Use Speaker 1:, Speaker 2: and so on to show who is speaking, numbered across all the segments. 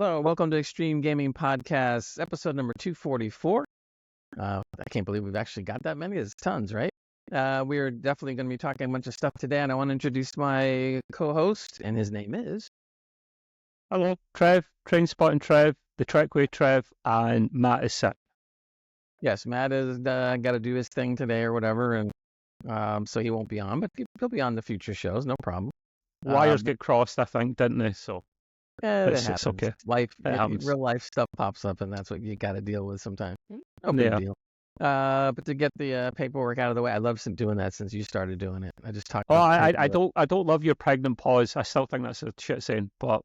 Speaker 1: Hello, welcome to Extreme Gaming Podcast, episode number 244. I can't believe we've actually got that many. It's tons, right? We are definitely going to be talking a bunch of stuff today, and I want to introduce my co-host, and his name is...
Speaker 2: Hello, Trev, Train Spotting Trev, the Trekway Trev, and Matt is sick.
Speaker 1: Yes, Matt is got to do his thing today or whatever, and so he won't be on, but he'll be on the future shows, no problem.
Speaker 2: Wires get crossed, I think, didn't they? So
Speaker 1: it's
Speaker 2: okay.
Speaker 1: Life,
Speaker 2: happens.
Speaker 1: Real life stuff pops up, and that's what you got to deal with sometimes. No big
Speaker 2: Yeah.
Speaker 1: deal. But to get the paperwork out of the way, I love doing that since you started doing it. I just talked.
Speaker 2: Oh, I don't love your pregnant pause. I still think that's a shit saying, but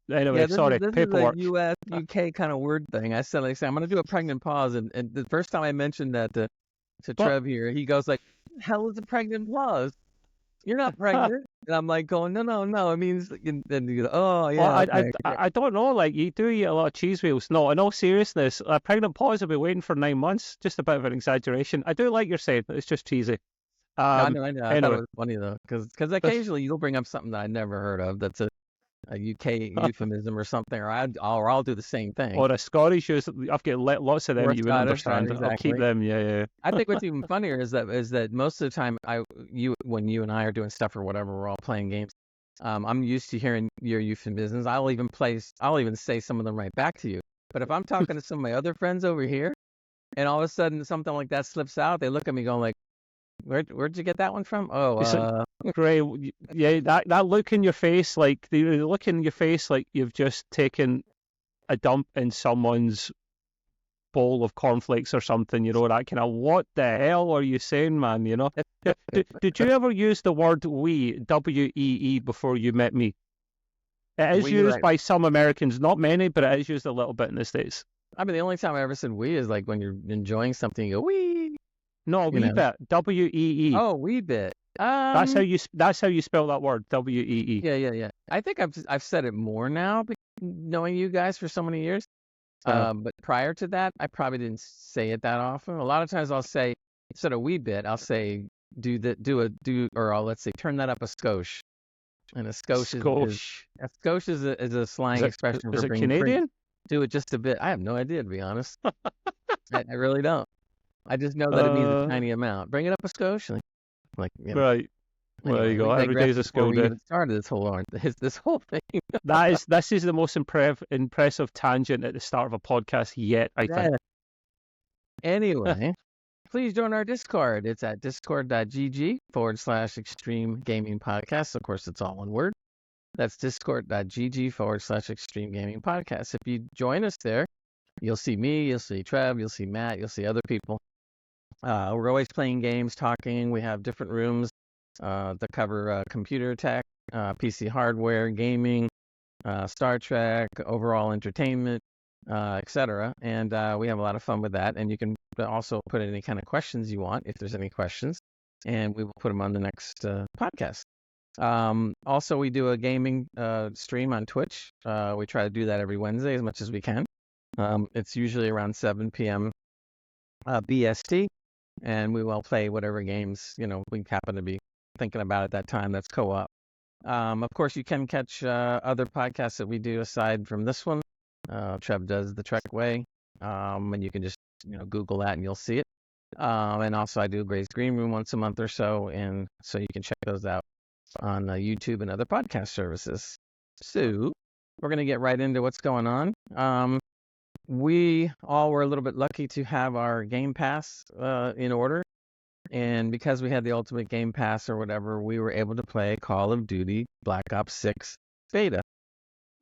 Speaker 2: anyway,
Speaker 1: this
Speaker 2: sorry.
Speaker 1: This
Speaker 2: Paperwork.
Speaker 1: is a U.S. UK kind of word thing. I said, I'm going to do a pregnant pause, and the first time I mentioned that to Trev here, he goes like, "Hell is a pregnant pause? You're not pregnant." And I'm like going, no, it means, and you go, oh, yeah.
Speaker 2: Well,
Speaker 1: okay.
Speaker 2: I don't know, like, you do eat a lot of cheese wheels. No, in all seriousness, a pregnant pause will be waiting for 9 months. Just a bit of an exaggeration. I do like your saying, it's just cheesy.
Speaker 1: I know. I
Speaker 2: Anyway.
Speaker 1: thought it was funny, though, because occasionally you'll bring up something that I never heard of that's a UK euphemism or something, or I'll do the same thing.
Speaker 2: Or a Scottish use. I've got lots of them that you wouldn't understand.
Speaker 1: Right, exactly.
Speaker 2: I'll keep them, yeah.
Speaker 1: I think what's even funnier is that most of the time when you and I are doing stuff or whatever, we're all playing games. I'm used to hearing your euphemisms. I'll even say some of them right back to you. But if I'm talking to some of my other friends over here, and all of a sudden something like that slips out, they look at me going like, "Where'd you get that one from?" Oh,
Speaker 2: great. Yeah, that look in your face, like the look in your face, like you've just taken a dump in someone's bowl of cornflakes or something, that kind of, what the hell are you saying, man, Did you ever use the word we, W-E-E, before you met me? It is used by some Americans, not many, but it is used a little bit in the States.
Speaker 1: I mean, the only time I ever said we is like when you're enjoying something, you go, wee.
Speaker 2: No, a wee bit, W-E-E.
Speaker 1: Oh, wee bit.
Speaker 2: That's how you spell that word, W-E-E.
Speaker 1: Yeah. I think I've said it more now, knowing you guys for so many years. But prior to that, I probably didn't say it that often. A lot of times I'll say, instead of wee bit, I'll say let's say turn that up a skosh. And a skosh is a slang expression for
Speaker 2: is it Canadian?
Speaker 1: Do it just a bit. I have no idea, to be honest. I really don't. I just know that it means a tiny amount. Bring it up a skosh.
Speaker 2: Right. Well, there you go. Every day's a school day.
Speaker 1: Started this whole thing.
Speaker 2: This is the most impressive tangent at the start of a podcast yet, I think.
Speaker 1: Anyway, please join our Discord. It's at discord.gg/Extreme Gaming Podcast. Of course, it's all one word. That's discord.gg/Extreme Gaming Podcast. If you join us there, you'll see me, you'll see Trev, you'll see Matt, you'll see other people. We're always playing games, talking. We have different rooms that cover computer tech, PC hardware, gaming, Star Trek, overall entertainment, etc. And we have a lot of fun with that. And you can also put any kind of questions you want, if there's any questions, and we will put them on the next podcast. Also, we do a gaming stream on Twitch. We try to do that every Wednesday as much as we can. It's usually around 7 p.m. BST, and we will play whatever games we happen to be thinking about at that time. That's co-op. Of course, you can catch other podcasts that we do aside from this one. Trev does the Trekway, and you can just Google that and you'll see it. And also, I do Gray's Green Room once a month or so, and so you can check those out on YouTube and other podcast services. So we're going to get right into what's going on. We all were a little bit lucky to have our Game Pass in order. And because we had the Ultimate Game Pass or whatever, we were able to play Call of Duty Black Ops 6 beta.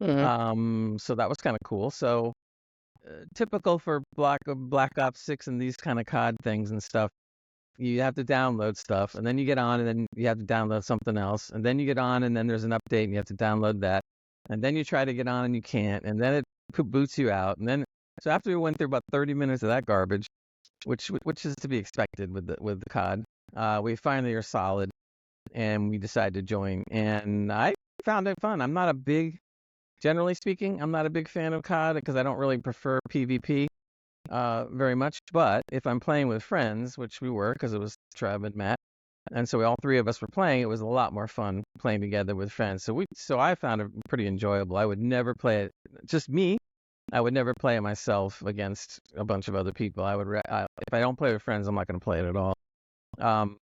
Speaker 1: Mm-hmm. So that was kind of cool. So typical for Black Ops 6 and these kind of COD things and stuff, you have to download stuff, and then you get on, and then you have to download something else, and then you get on, and then there's an update, and you have to download that, and then you try to get on, and you can't, and then it boots you out, and then so after we went through about 30 minutes of that garbage, which is to be expected with the COD, we finally are solid, and we decided to join, and I found it fun. Generally speaking, I'm not a big fan of COD because I don't really prefer PvP very much. But if I'm playing with friends, which we were because it was Trev and Matt, And so all three of us were playing. It was a lot more fun playing together with friends. So I found it pretty enjoyable. I would never play it, just me. I would never play it myself against a bunch of other people. If I don't play with friends, I'm not going to play it at all. Um,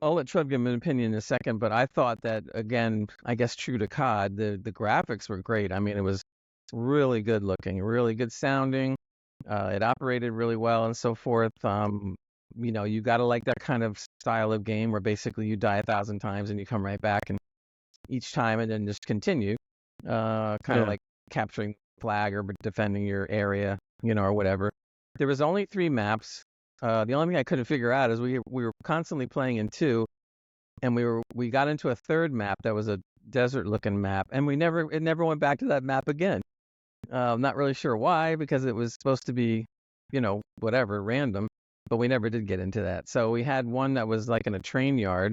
Speaker 1: I'll let Trev give an opinion in a second, but I thought that, again, I guess true to COD, the graphics were great. I mean, it was really good looking, really good sounding. It operated really well and so forth. You got to like that kind of style of game where basically you die 1,000 times and you come right back and each time and then just continue. Kind of like capturing flag or defending your area, or whatever. There was only 3 maps. The only thing I couldn't figure out is we were constantly playing in 2, and we got into a 3rd map that was a desert-looking map, and it never went back to that map again. I'm not really sure why, because it was supposed to be, whatever, random, but we never did get into that. So we had one that was like in a train yard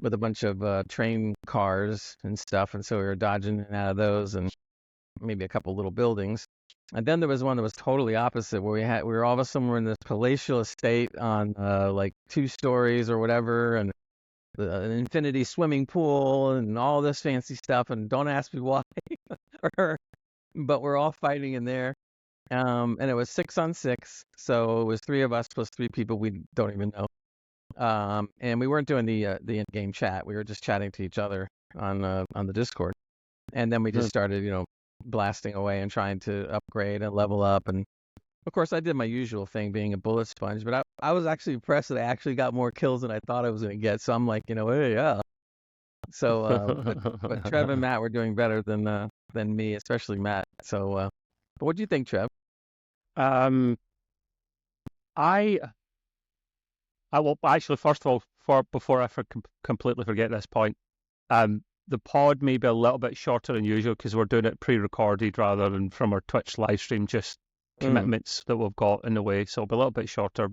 Speaker 1: with a bunch of train cars and stuff, and so we were dodging in and out of those, and maybe a couple little buildings. And then there was one that was totally opposite, where we were all of a sudden we're in this palatial estate on like 2 stories or whatever, and an infinity swimming pool and all this fancy stuff. And don't ask me why, but we're all fighting in there. And it was 6 on 6, so it was 3 of us plus 3 people we don't even know. And we weren't doing the in-game chat; we were just chatting to each other on the Discord. And then we just started, blasting away and trying to upgrade and level up. And of course, I did my usual thing, being a bullet sponge. But I was actually impressed that I actually got more kills than I thought I was going to get. So I'm like, hey, yeah. So, but Trev and Matt were doing better than me, especially Matt. So, but what do you think, Trev?
Speaker 2: I will actually, first of all, before I completely forget this point, the pod may be a little bit shorter than usual because we're doing it pre-recorded rather than from our Twitch live stream, just commitments that we've got in the way. So it'll be a little bit shorter,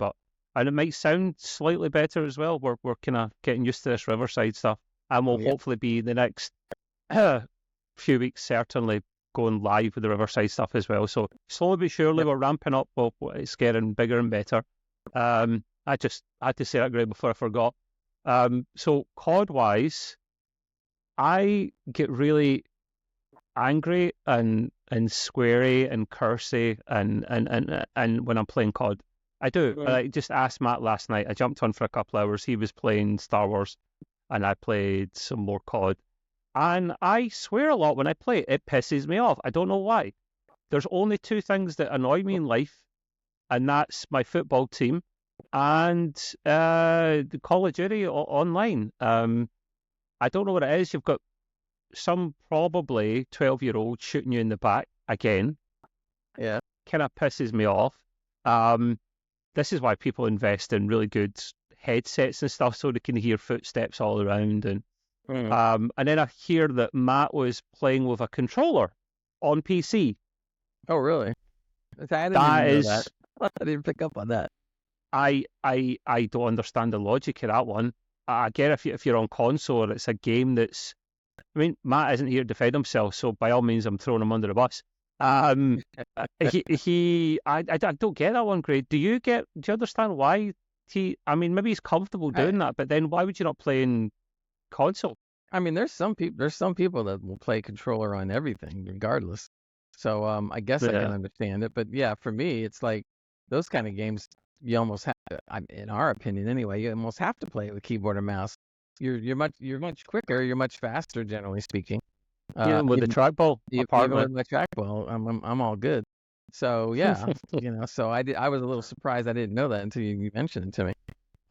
Speaker 2: and it might sound slightly better as well. We're kind of getting used to this Riverside stuff, and we'll hopefully be the next few weeks certainly going live with the Riverside stuff as well. So slowly but surely we're ramping up. Well, it's getting bigger and better. I had to say that great before I forgot. So COD-wise, I get really angry and sweary and cursy and when I'm playing COD. I do. I just asked Matt last night. I jumped on for a couple hours. He was playing Star Wars and I played some more COD. And I swear a lot when I play it. It pisses me off. I don't know why. There's only 2 things that annoy me in life, and that's my football team and the Call of Duty online. I don't know what it is. You've got some probably 12-year-old shooting you in the back again.
Speaker 1: Yeah. Kind
Speaker 2: of pisses me off. This is why people invest in really good headsets and stuff so they can hear footsteps all around. And then I hear that Matt was playing with a controller on PC.
Speaker 1: Oh, really? I didn't know that. I didn't pick up on that.
Speaker 2: I don't understand the logic of that one. I get if you're on console, it's a game that's. I mean, Matt isn't here to defend himself, so by all means, I'm throwing him under the bus. I don't get that one, Greg. Do you understand why I mean, maybe he's comfortable doing that, but then why would you not play in console?
Speaker 1: I mean, there's some people that will play controller on everything, regardless. So I guess I can understand it, but yeah, for me, it's like those kind of games. You almost have to, in our opinion anyway, you almost have to play it with keyboard and mouse. You're much quicker, you're much faster, generally speaking.
Speaker 2: Even with the trackball,
Speaker 1: even with my trackball, I'm all good. So yeah, so I was a little surprised I didn't know that until you mentioned it to me.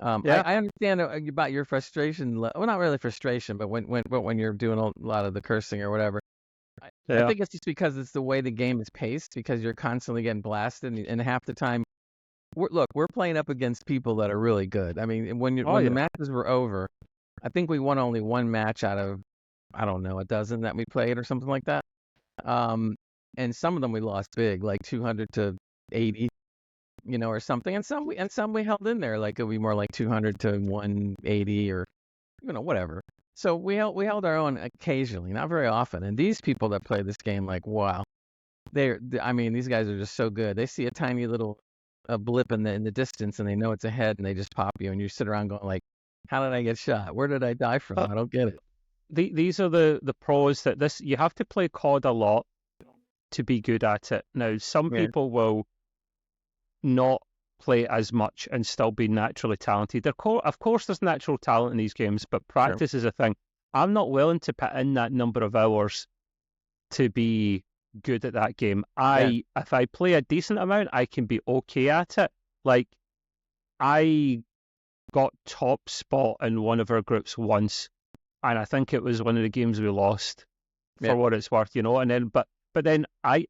Speaker 1: I understand about your frustration. Well, not really frustration, but when you're doing a lot of the cursing or whatever. I think it's just because it's the way the game is paced, because you're constantly getting blasted, and half the time. We're playing up against people that are really good. I mean, when the matches were over, I think we won only 1 match out of, I don't know, a dozen that we played or something like that. And some of them we lost big, like 200 to 80, or something. And some we held in there, like it would be more like 200 to 180 or, whatever. So we held our own occasionally, not very often. And these people that play this game, like, wow, I mean, these guys are just so good. They see a tiny little a blip in the distance and they know it's ahead and they just pop you, and you sit around going like, How did I get shot? Where did I die from?
Speaker 2: Uh,
Speaker 1: I don't get it.
Speaker 2: these are the pros that this you have to play COD a lot to be good at it. Now, some
Speaker 1: Yeah.
Speaker 2: people will not play as much and still be naturally talented. Of course, there's natural talent in these games, but practice is a thing. I'm not willing to put in that number of hours to be good at that game. If I play a decent amount, I can be okay at it. Like, I got top spot in one of our groups once, and I think it was one of the games we lost, for what it's worth, And then, but then I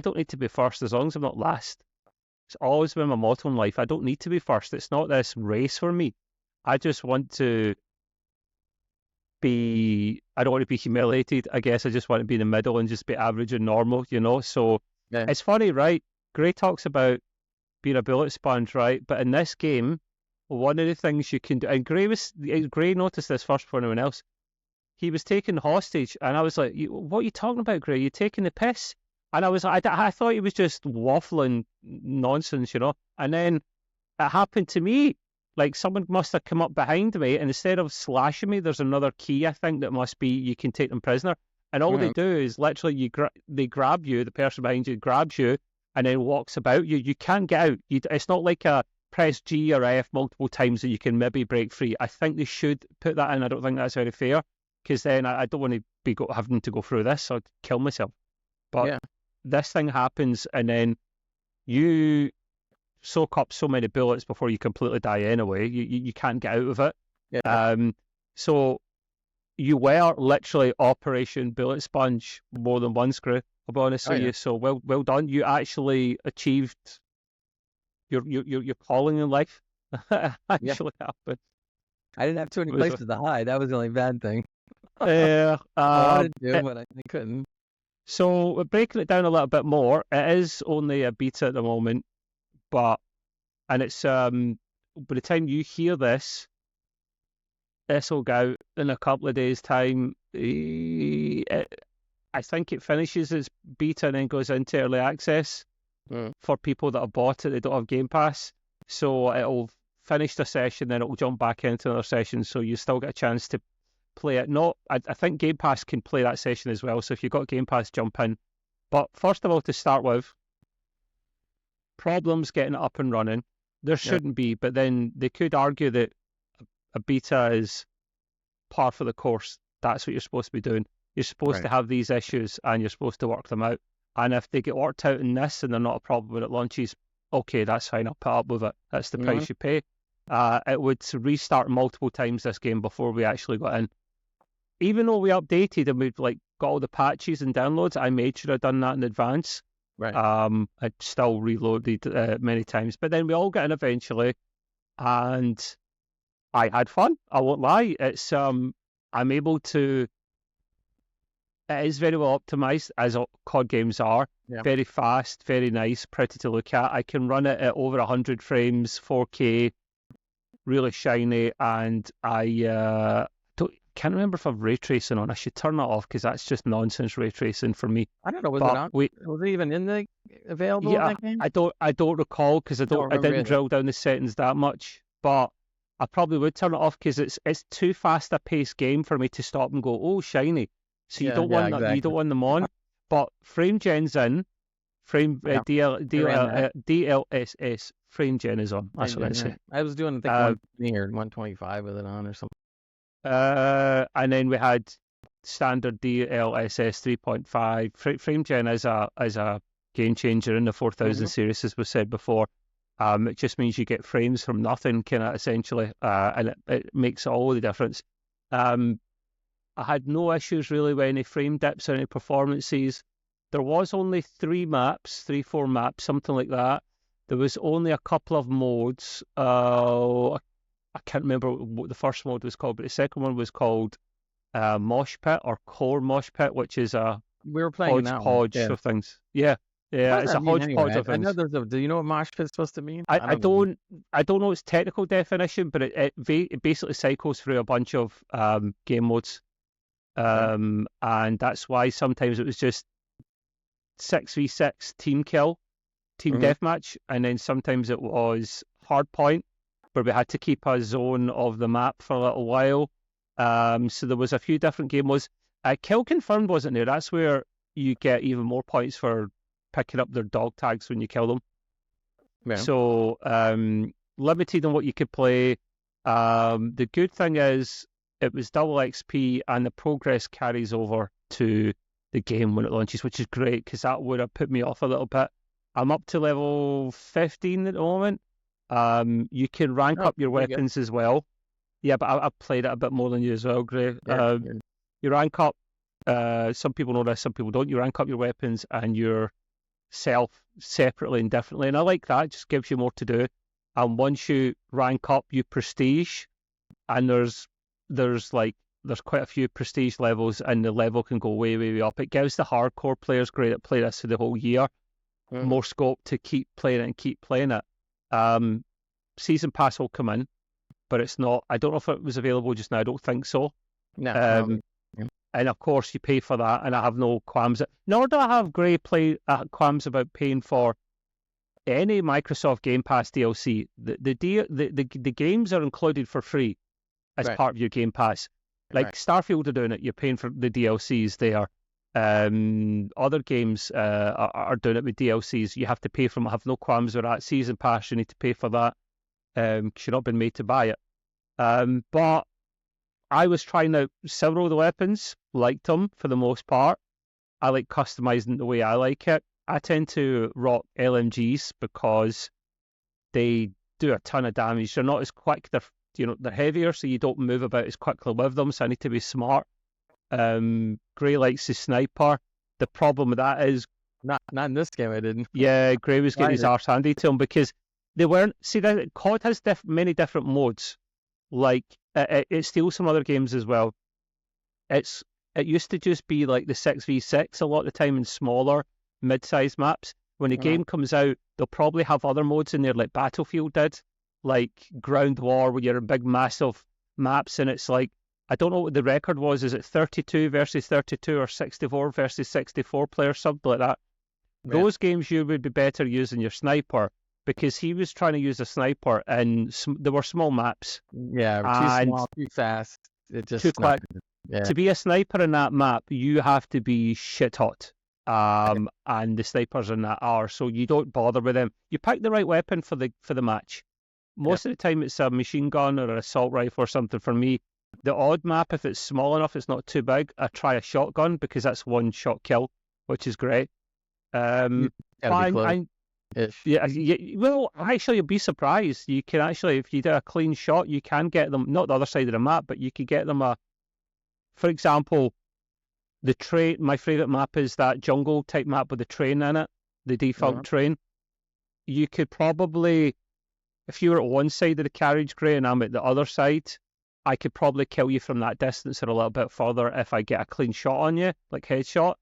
Speaker 2: don't need to be first as long as I'm not last. It's always been my motto in life. I don't need to be first. It's not this race for me. I just want to I don't want to be humiliated. I guess I just want to be in the middle and just be average and normal, So it's funny, right? Gray talks about being a bullet sponge, right? But in this game, one of the things you can do, and Gray noticed this first before anyone else. He was taken hostage, and I was like, "What are you talking about, Gray? You taking the piss?" And I was like, I thought he was just waffling nonsense, And then it happened to me. Like, someone must have come up behind me, and instead of slashing me, there's another key, I think, that must be you can take them prisoner. And all they do is literally they grab you, the person behind you grabs you, and then walks about you. You can't get out. It's not like a press G or F multiple times that you can maybe break free. I think they should put that in. I don't think that's very fair, because then I don't want to be having to go through this. I'd kill myself. But this thing happens, and then you soak up so many bullets before you completely die anyway. You can't get out of it. So you were literally Operation Bullet Sponge more than once, Gray. I'll be honest with you. So well done. You actually achieved your calling in life. Actually happened.
Speaker 1: I didn't have too many places to hide. That was the only bad thing.
Speaker 2: I
Speaker 1: wanted to, but I couldn't.
Speaker 2: So breaking it down a little bit more, it is only a beta at the moment, and it's by the time you hear this will go out in a couple of days' time. I think it finishes its beta and then goes into early access for people that have bought it. They don't have Game Pass, so it'll finish the session, then it'll jump back into another session. So you still get a chance to play it. I think Game Pass can play that session as well. So if you've got Game Pass, jump in. But first of all, to start with, problems getting it up and running. There shouldn't be, but then they could argue that a beta is par for the course. That's what you're supposed to be doing. You're supposed to have these issues, and you're supposed to work them out. And if they get worked out in this and they're not a problem when it launches, okay, that's fine. I'll put up with it. That's the price you pay. It would restart multiple times this game before we actually got in. Even though we updated and we've got all the patches and downloads, I made sure I'd done that in advance.
Speaker 1: Right.
Speaker 2: I still reloaded many times, but then we all got in eventually, and I had fun. I won't lie. It's I'm able to. It is very well optimized, as COD games are. Very fast, very nice, pretty to look at. I can run it at over 100 frames, 4K, really shiny, and I can't remember if I've ray tracing on. I should turn that off because that's just nonsense ray tracing for me.
Speaker 1: I don't know. Was it even in the available in that game?
Speaker 2: I don't recall because I didn't drill down the settings that much. But I probably would turn it off because it's too fast a paced game for me to stop and go, oh, shiny. So you don't want that. You don't want them on. But frame gen's in. DLSS frame gen is on. That's what I say.
Speaker 1: I was doing 120 or 125 with it on or something.
Speaker 2: And then we had standard DLSS 3.5. Frame gen is a game changer in the 4000 series, as we said before. It just means you get frames from nothing, kind of essentially, and it makes all the difference. I had no issues really with any frame dips or any performances. There was only 4 maps, something like that. There was only a couple of modes. I can't remember what the first mode was called, but the second one was called Mosh Pit or Core Mosh Pit, which is a hodgepodge of things. Yeah, it's a hodgepodge of things.
Speaker 1: I know do you know what Mosh Pit's supposed to mean?
Speaker 2: I don't know its technical definition, but it basically cycles through a bunch of game modes. And that's why sometimes it was just 6v6 team kill, team deathmatch, and then sometimes it was hard point, where we had to keep a zone of the map for a little while. So there was a few different game modes. Kill confirmed wasn't there. That's where you get even more points for picking up their dog tags when you kill them.
Speaker 1: Yeah.
Speaker 2: So limited on what you could play. The good thing is it was double XP and the progress carries over to the game when it launches, which is great because that would have put me off a little bit. I'm up to level 15 at the moment. You can rank up your weapons as well. Yeah, but I've played it a bit more than you as well, Gray.
Speaker 1: Yeah.
Speaker 2: You rank up, some people know this, some people don't. You rank up your weapons and yourself separately and differently, and I like that. It just gives you more to do. And once you rank up, you prestige, and there's quite a few prestige levels, and the level can go way, way, way up. It gives the hardcore players, great that play this for the whole year, more scope to keep playing it and keep playing it. Season pass will come in, but it's not. I don't know if it was available just now. I don't think so.
Speaker 1: No.
Speaker 2: And of course, you pay for that, and I have no qualms. Nor do I have qualms about paying for any Microsoft Game Pass DLC. The games are included for free as part of your Game Pass. Like Starfield are doing it. You're paying for the DLCs there. Other games are doing it with DLCs. You have to pay for them. I have no qualms with that. Season pass, you need to pay for that. You're not been made to buy it. But I was trying out several of the weapons, liked them for the most part. I like customizing the way I like it. I tend to rock LMGs because they do a ton of damage. They're not as quick. They're heavier, so you don't move about as quickly with them. So I need to be smart. Gray likes the sniper. The problem with that is
Speaker 1: not in this game. I didn't.
Speaker 2: Yeah, Gray was getting his arse handy to him because they weren't. See, that COD has many different modes. Like it steals some other games as well. It used to just be like the 6v6 a lot of the time in smaller, mid-sized maps. When a game comes out, they'll probably have other modes in there like Battlefield did, like Ground War, where you're in big, massive maps, and it's like, I don't know what the record was. Is it 32 versus 32 or 64 versus 64 players, something like that? Yeah. Those games you would be better using your sniper, because he was trying to use a sniper and there were small maps.
Speaker 1: Yeah, too small, too fast. It just
Speaker 2: too quick. Yeah. To be a sniper in that map, you have to be shit hot. And the snipers in that are, so you don't bother with them. You pick the right weapon for the match. Most of the time it's a machine gun or an assault rifle or something. For me, the odd map, if it's small enough, it's not too big, I try a shotgun because that's one shot kill, which is great. Well, actually, you'll be surprised. You can actually, if you do a clean shot, you can get them, not the other side of the map, but you could get them for example, the train, my favourite map is that jungle type map with the train in it, the default train. You could probably, if you were at one side of the carriage, Gray, and I'm at the other side, I could probably kill you from that distance or a little bit further if I get a clean shot on you, like headshot.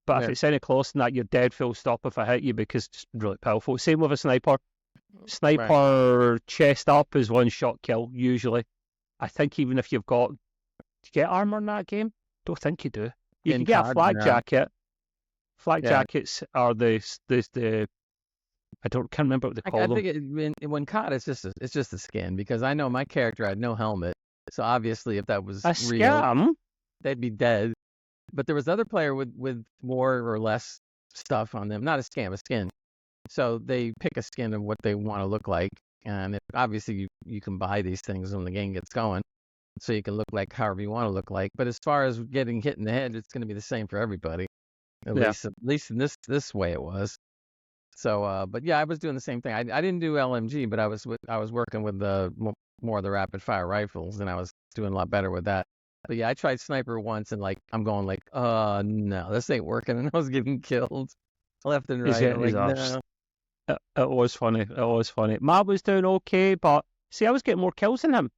Speaker 2: But if it's any closer than that, you're dead full stop if I hit you because it's really powerful. Same with a sniper. Sniper chest up is one shot kill, usually. I think even if you've got... Do you get armor in that game? Don't think you do. You can get a flak jacket. Flak jackets are the I can't remember what they call them.
Speaker 1: I think when COD, it's just a skin, because I know my character had no helmet. So obviously if that was
Speaker 2: a scam,
Speaker 1: they'd be dead. But there was other player with more or less stuff on them. Not a scam, a skin. So they pick a skin of what they want to look like. And obviously you can buy these things when the game gets going. So you can look like however you want to look like. But as far as getting hit in the head, it's going to be the same for everybody. At least in this way it was. So, but yeah, I was doing the same thing. I didn't do LMG, but I was working with more of the rapid fire rifles, and I was doing a lot better with that. But yeah, I tried sniper once, and I'm going no, this ain't working, and I was getting killed left and right. No.
Speaker 2: It was funny. Matt was doing okay, but see, I was getting more kills than him.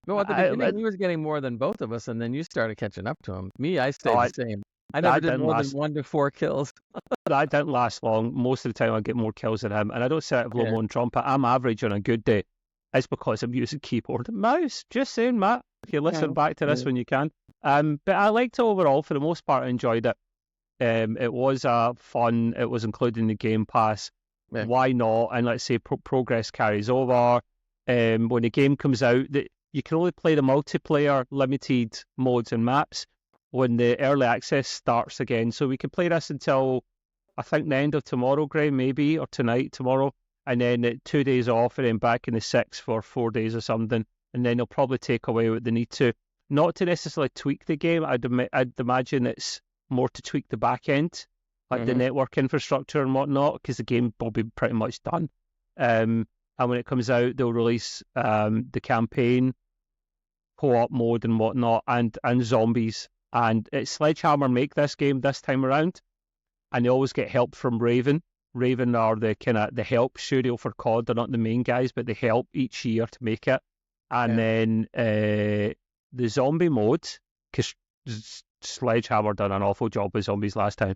Speaker 1: Well, at the beginning, he was getting more than both of us, and then you started catching up to him. Me, I stayed the same. I never did more than 1 to 4 kills.
Speaker 2: That didn't last long. Most of the time I get more kills than him. And I don't say it to blow my own trumpet. I'm average on a good day. It's because I'm using keyboard and mouse. Just saying, Matt. If you listen back to this when you can. But I liked it overall. For the most part, I enjoyed it. It was fun. It was included in the Game Pass. Yeah. Why not? And let's say progress carries over. when the game comes out, that you can only play the multiplayer limited modes and maps when the early access starts again. So we can play this until, I think, the end of tomorrow, Gray, maybe, or tomorrow, and then 2 days off, and then back in the 6 for 4 days or something, and then they'll probably take away what they need to. Not to necessarily tweak the game. I'd imagine it's more to tweak the back end, like the network infrastructure and whatnot, because the game will be pretty much done. And when it comes out, they'll release the campaign, co-op mode and whatnot, and zombies. And it's Sledgehammer make this game this time around, and they always get help from Raven. Raven are the kind of the help studio for COD. They're not the main guys, but they help each year to make it. And then the zombie mode, because Sledgehammer done an awful job with zombies last time,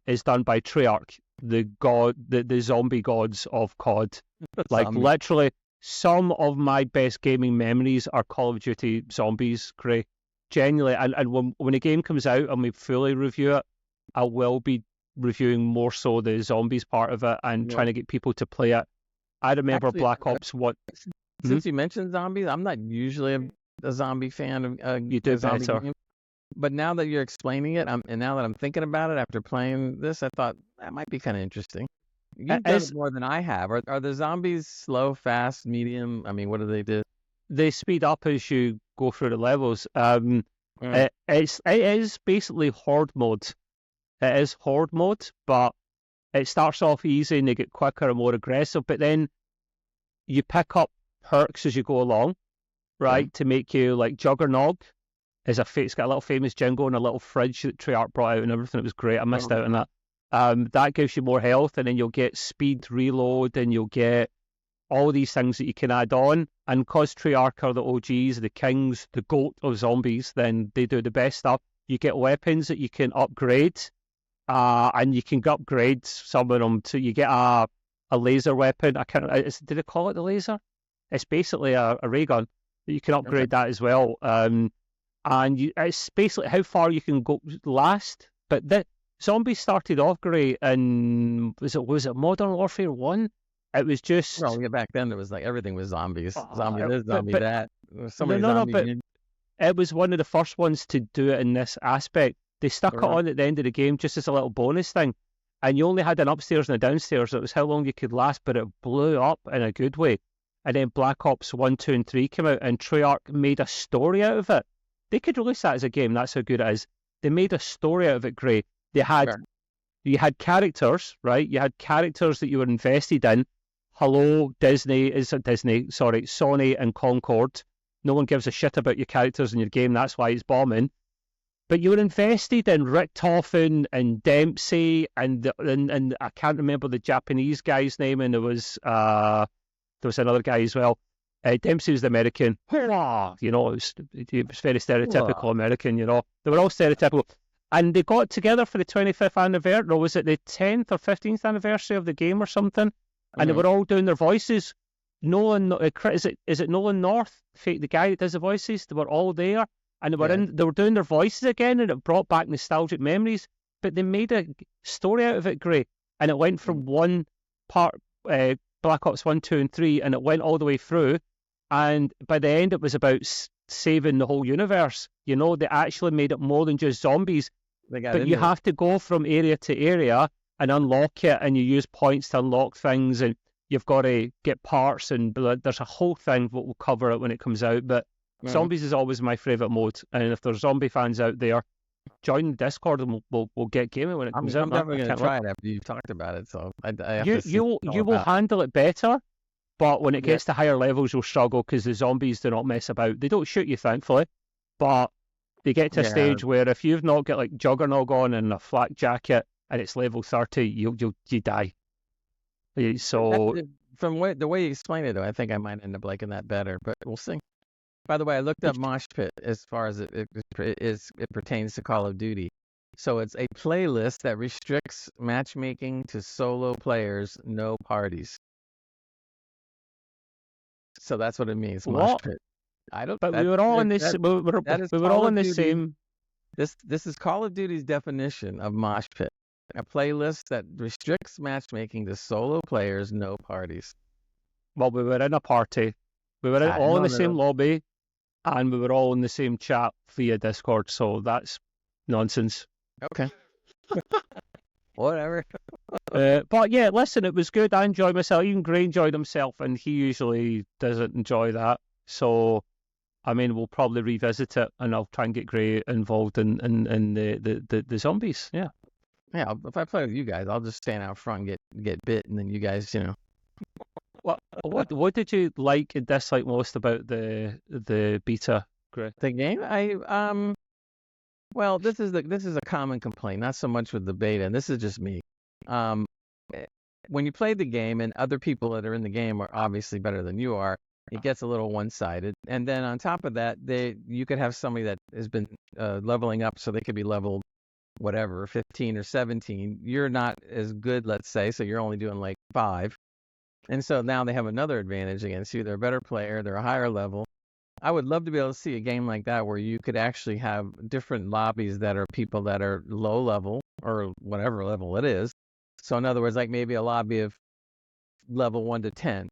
Speaker 2: is done by Treyarch, the zombie gods of COD. Like
Speaker 1: Zombie.
Speaker 2: literally, some of my best gaming memories are Call of Duty zombies, Gray. Genuinely, and when a game comes out and we fully review it, I will be reviewing more so the zombies part of it and trying to get people to play it. I remember
Speaker 1: Actually,
Speaker 2: Black Ops 1.
Speaker 1: Since you mentioned zombies, I'm not usually a zombie fan of
Speaker 2: You do
Speaker 1: a zombie
Speaker 2: better.
Speaker 1: game. But now that you're explaining it, and now that I'm thinking about it after playing this, I thought that might be kind of interesting. You've done it more than I have. Are the zombies slow, fast, medium? I mean, what do they do?
Speaker 2: They speed up as you go through the levels. It is basically horde mode. It is horde mode, but it starts off easy and they get quicker and more aggressive. But then you pick up perks as you go along, right? To make you like Juggernog. It's got a little famous jingle and a little fridge that Treyarch brought out and everything. It was great. I missed out on that. That gives you more health, and then you'll get speed reload, and you'll get all these things that you can add on. And because Treyarch are the OGs, the kings, the goat of zombies, then they do the best stuff. You get weapons that you can upgrade, and you can upgrade some of them. So you get a laser weapon. Did they call it the laser? It's basically a ray gun. You can upgrade that as well. And it's basically how far you can go last. But the zombies started off great, and was it Modern Warfare 1? It was just...
Speaker 1: Well, back then it was like everything was zombies. Zombie this, zombie
Speaker 2: but,
Speaker 1: that. So many zombies.
Speaker 2: It was one of the first ones to do it in this aspect. They stuck it on at the end of the game just as a little bonus thing. And you only had an upstairs and a downstairs. It was how long you could last, but it blew up in a good way. And then Black Ops 1, 2, and 3 came out, and Treyarch made a story out of it. They could release that as a game. That's how good it is. They made a story out of it, Gray. You had characters, right? You had characters that you were invested in. Hello, Sony and Concord. No one gives a shit about your characters in your game. That's why it's bombing. But you were invested in Richtofen and Dempsey and I can't remember the Japanese guy's name, and there was another guy as well. Dempsey was the American. You know, it was very stereotypical American, you know. They were all stereotypical. And they got together for the 25th anniversary, or was it the 10th or 15th anniversary of the game or something? And they were all doing their voices. Nolan, is it Nolan North, the guy that does the voices? They were all there, and they were doing their voices again, and it brought back nostalgic memories. But they made a story out of it, Gray, and it went from one part, Black Ops 1, 2, and 3, and it went all the way through. And by the end, it was about saving the whole universe. You know, they actually made it more than just zombies. But you have to go from area to area and unlock it, and you use points to unlock things, and you've got to get parts, and there's a whole thing that will cover it when it comes out. But zombies is always my favourite mode, and if there's zombie fans out there, join the Discord and we'll get gaming when it comes out.
Speaker 1: I'm definitely going to try it after you've talked about it. So I have to see
Speaker 2: you will handle it better, but when it gets to higher levels, you'll struggle because the zombies do not mess about. They don't shoot you, thankfully, but they get to a stage where if you've not got like Juggernog on and a flak jacket and it's level 30, you die. So
Speaker 1: from the way you explain it, though, I think I might end up liking that better, but we'll see. By the way, I looked up Mosh Pit as far as it pertains to Call of Duty. So it's a playlist that restricts matchmaking to solo players, no parties. So that's what it means, Mosh Pit. I don't.
Speaker 2: But we were all in this. We were all in the same.
Speaker 1: This is Call of Duty's definition of Mosh Pit. A playlist that restricts matchmaking to solo players, no parties.
Speaker 2: Well, we were in a party. We were all in the same lobby, and we were all in the same chat via Discord. So that's nonsense.
Speaker 1: Okay. Whatever.
Speaker 2: But yeah, listen, it was good. I enjoyed myself. Even Gray enjoyed himself, and he usually doesn't enjoy that. So, I mean, we'll probably revisit it, and I'll try and get Gray involved in the zombies. Yeah.
Speaker 1: Yeah, if I play with you guys, I'll just stand out front and get bit, and then you guys,
Speaker 2: What did you like and dislike most about the beta, Gray?
Speaker 1: The game, well, this is a common complaint, not so much with the beta, and this is just me. When you play the game and other people that are in the game are obviously better than you are, it gets a little one-sided. And then on top of that, you could have somebody that has been leveling up, so they could be leveled whatever, 15 or 17. You're not as good, let's say, so you're only doing like 5. And so now they have another advantage against you. They're a better player. They're a higher level. I would love to be able to see a game like that where you could actually have different lobbies that are people that are low level or whatever level it is. So in other words, like maybe a lobby of level 1 to 10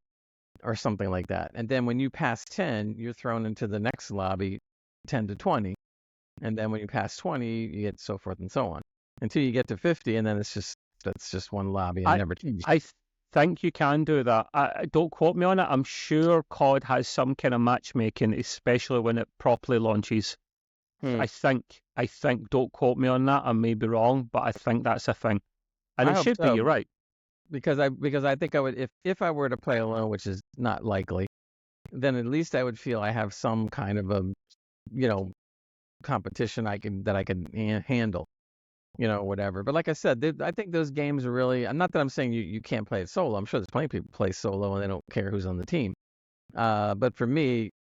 Speaker 1: or something like that. And then when you pass 10, you're thrown into the next lobby, 10 to 20. And then when you pass 20, you get so forth and so on until you get to 50. And then that's just one lobby and never changes.
Speaker 2: I think you can do that. Don't quote me on it. I'm sure COD has some kind of matchmaking, especially when it properly launches. I think, don't quote me on that. I may be wrong, but I think that's a thing. And it should be, you're right.
Speaker 1: Because I think I would, if I were to play alone, which is not likely, then at least I would feel I have some kind of a, competition I can handle, whatever. But like I said, I think those games are really, not that I'm saying you can't play it solo. I'm sure there's plenty of people who play solo and they don't care who's on the team. But for me,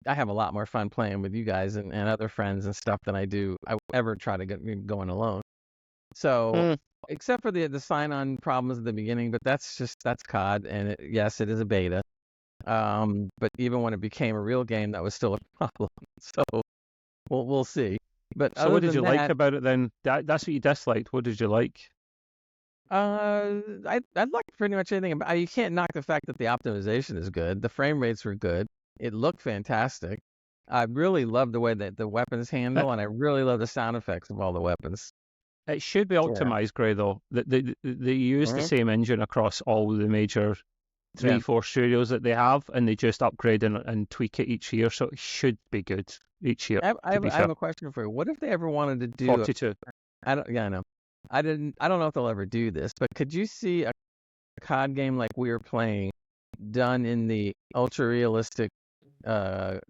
Speaker 1: I have a lot more fun playing with you guys and other friends and stuff than I would ever try to get going alone. So, except for the sign-on problems at the beginning, but that's COD, and yes, it is a beta. But even when it became a real game, that was still a problem. So, we'll see. But
Speaker 2: so, what did you like about it then? That's what you disliked. What did you like?
Speaker 1: I'd like pretty much anything about. You can't knock the fact that the optimization is good. The frame rates were good. It looked fantastic. I really love the way that the weapons handle, and I really love the sound effects of all the weapons.
Speaker 2: It should be optimized, Gray, though. They use the same engine across all the major 3-4 studios that they have, and they just upgrade and tweak it each year, so it should be good each year.
Speaker 1: I have a question for you. What if they ever wanted to do
Speaker 2: 42?
Speaker 1: I know. I don't know if they'll ever do this, but could you see a COD game like we were playing done in the ultra realistic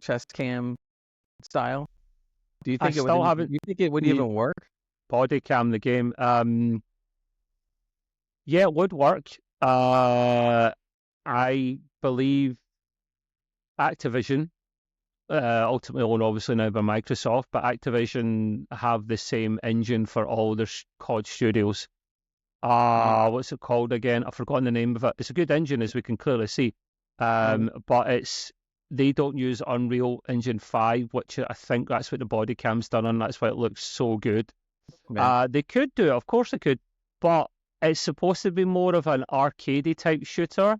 Speaker 1: chest cam style? Do you think it would even work?
Speaker 2: Body cam the game. Yeah, it would work. I believe Activision, ultimately owned obviously now by Microsoft, but Activision have the same engine for all their COD studios. What's it called again? I've forgotten the name of it. It's a good engine, as we can clearly see. But they don't use Unreal Engine 5, which I think that's what the body cam's done on. That's why it looks so good. They could do it, of course they could, but it's supposed to be more of an arcadey type shooter,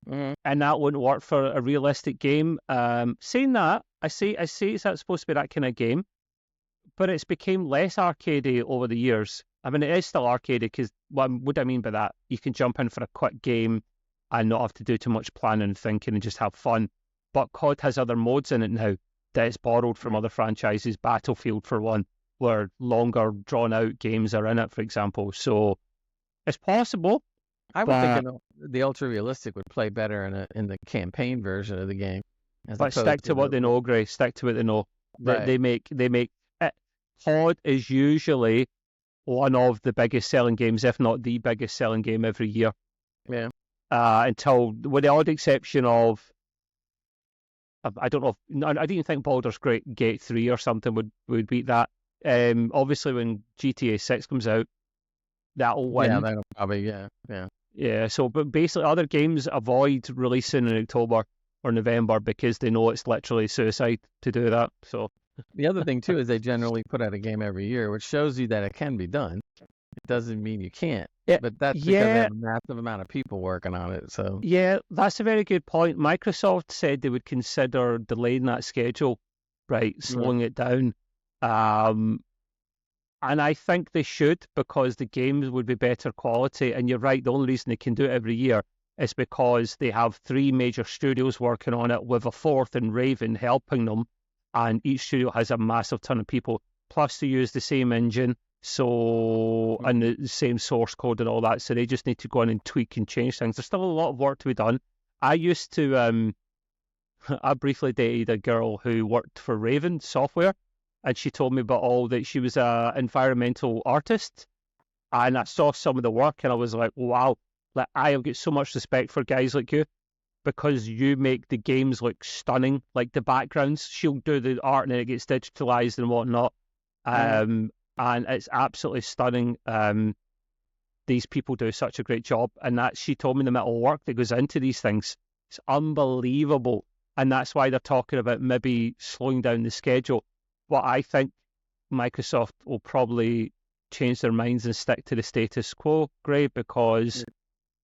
Speaker 2: and that wouldn't work for a realistic game. Saying that, I say it's not supposed to be that kind of game, but it's became less arcadey over the years. I mean, it is still arcadey because what I mean by that, you can jump in for a quick game and not have to do too much planning and thinking and just have fun. But COD has other modes in it now that is borrowed from other franchises, Battlefield for one, where longer, drawn-out games are in it, for example. So it's possible.
Speaker 1: I would think the ultra-realistic would play better in the campaign version of the game.
Speaker 2: But stick to what they know, Gray. Stick to what they know. Right. They make it. COD is usually one of the biggest selling games, if not the biggest selling game every year.
Speaker 1: Yeah.
Speaker 2: Until, with the odd exception of, I don't know, I didn't think Baldur's Gate 3 or something would beat that. Obviously, when GTA 6 comes out, that'll win.
Speaker 1: Yeah, that'll probably,
Speaker 2: Yeah, so, but basically, other games avoid releasing in October or November because they know it's literally suicide to do that. So
Speaker 1: the other thing, too, is they generally put out a game every year, which shows you that it can be done. It doesn't mean you can't.
Speaker 2: Yeah,
Speaker 1: but that's because they
Speaker 2: yeah,
Speaker 1: have a massive amount of people working on it. So
Speaker 2: yeah, that's a very good point. Microsoft said they would consider delaying that schedule, right,
Speaker 1: mm,
Speaker 2: slowing it down. Um, and I think they should because the games would be better quality. And you're right, the only reason they can do it every year is because they have three major studios working on it with a fourth in Raven helping them. And each studio has a massive ton of people. Plus, they use the same engine, so and
Speaker 1: mm,
Speaker 2: the same source code and all that. So they just need to go in and tweak and change things. There's still a lot of work to be done. I used to I briefly dated a girl who worked for Raven Software, and she told me about all that she was a environmental artist, and I saw some of the work, and I was like, wow, like I have got so much respect for guys like you because you make the games look stunning, like the backgrounds. She'll do the art, and then it gets digitalized and whatnot,
Speaker 1: mm.
Speaker 2: and it's absolutely stunning. These people do such a great job, and that she told me the amount of work that goes into these things. It's unbelievable, and that's why they're talking about maybe slowing down the schedule. What I think Microsoft will probably change their minds and stick to the status quo, Gray, because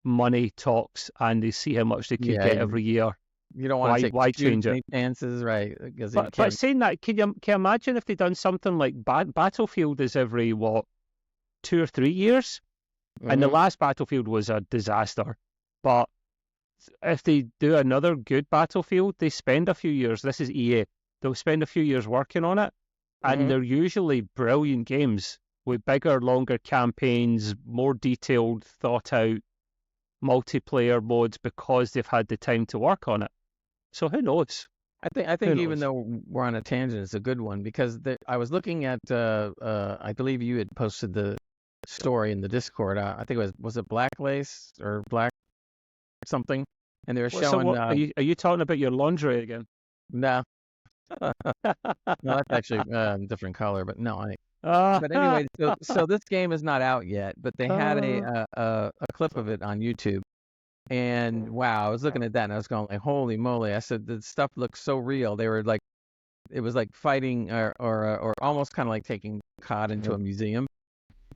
Speaker 2: money talks and they see how much they could
Speaker 1: Yeah,
Speaker 2: get every year.
Speaker 1: you don't want to take
Speaker 2: Why
Speaker 1: too
Speaker 2: change it?
Speaker 1: many chances, right? Because you
Speaker 2: But
Speaker 1: can't.
Speaker 2: saying that, can you imagine if they done something like Battlefield is every 2 or 3 years? And the
Speaker 1: Hmm.
Speaker 2: last Battlefield was a disaster. But if they do another good Battlefield, they spend a few years. This is EA. They'll spend a few years working on it, and
Speaker 1: Hmm.
Speaker 2: they're usually brilliant games with bigger, longer campaigns, more detailed, thought out multiplayer modes because they've had the time to work on it. So who knows?
Speaker 1: I think
Speaker 2: Who
Speaker 1: even
Speaker 2: knows?
Speaker 1: though we're on a tangent, it's a good one because I was looking at I believe you had posted the story in the Discord. I think it was it Black Lace or Black something, and they were
Speaker 2: So
Speaker 1: showing
Speaker 2: what are you talking about your laundry again?
Speaker 1: no, no, that's actually different color, but no, but
Speaker 2: Ah,
Speaker 1: anyway, so this game is not out yet, but they had a clip of it on YouTube. And wow, I was looking at that and I was going like, holy moly! I said the stuff looks so real. They were like, it was like fighting or almost kind of like taking COD into a museum,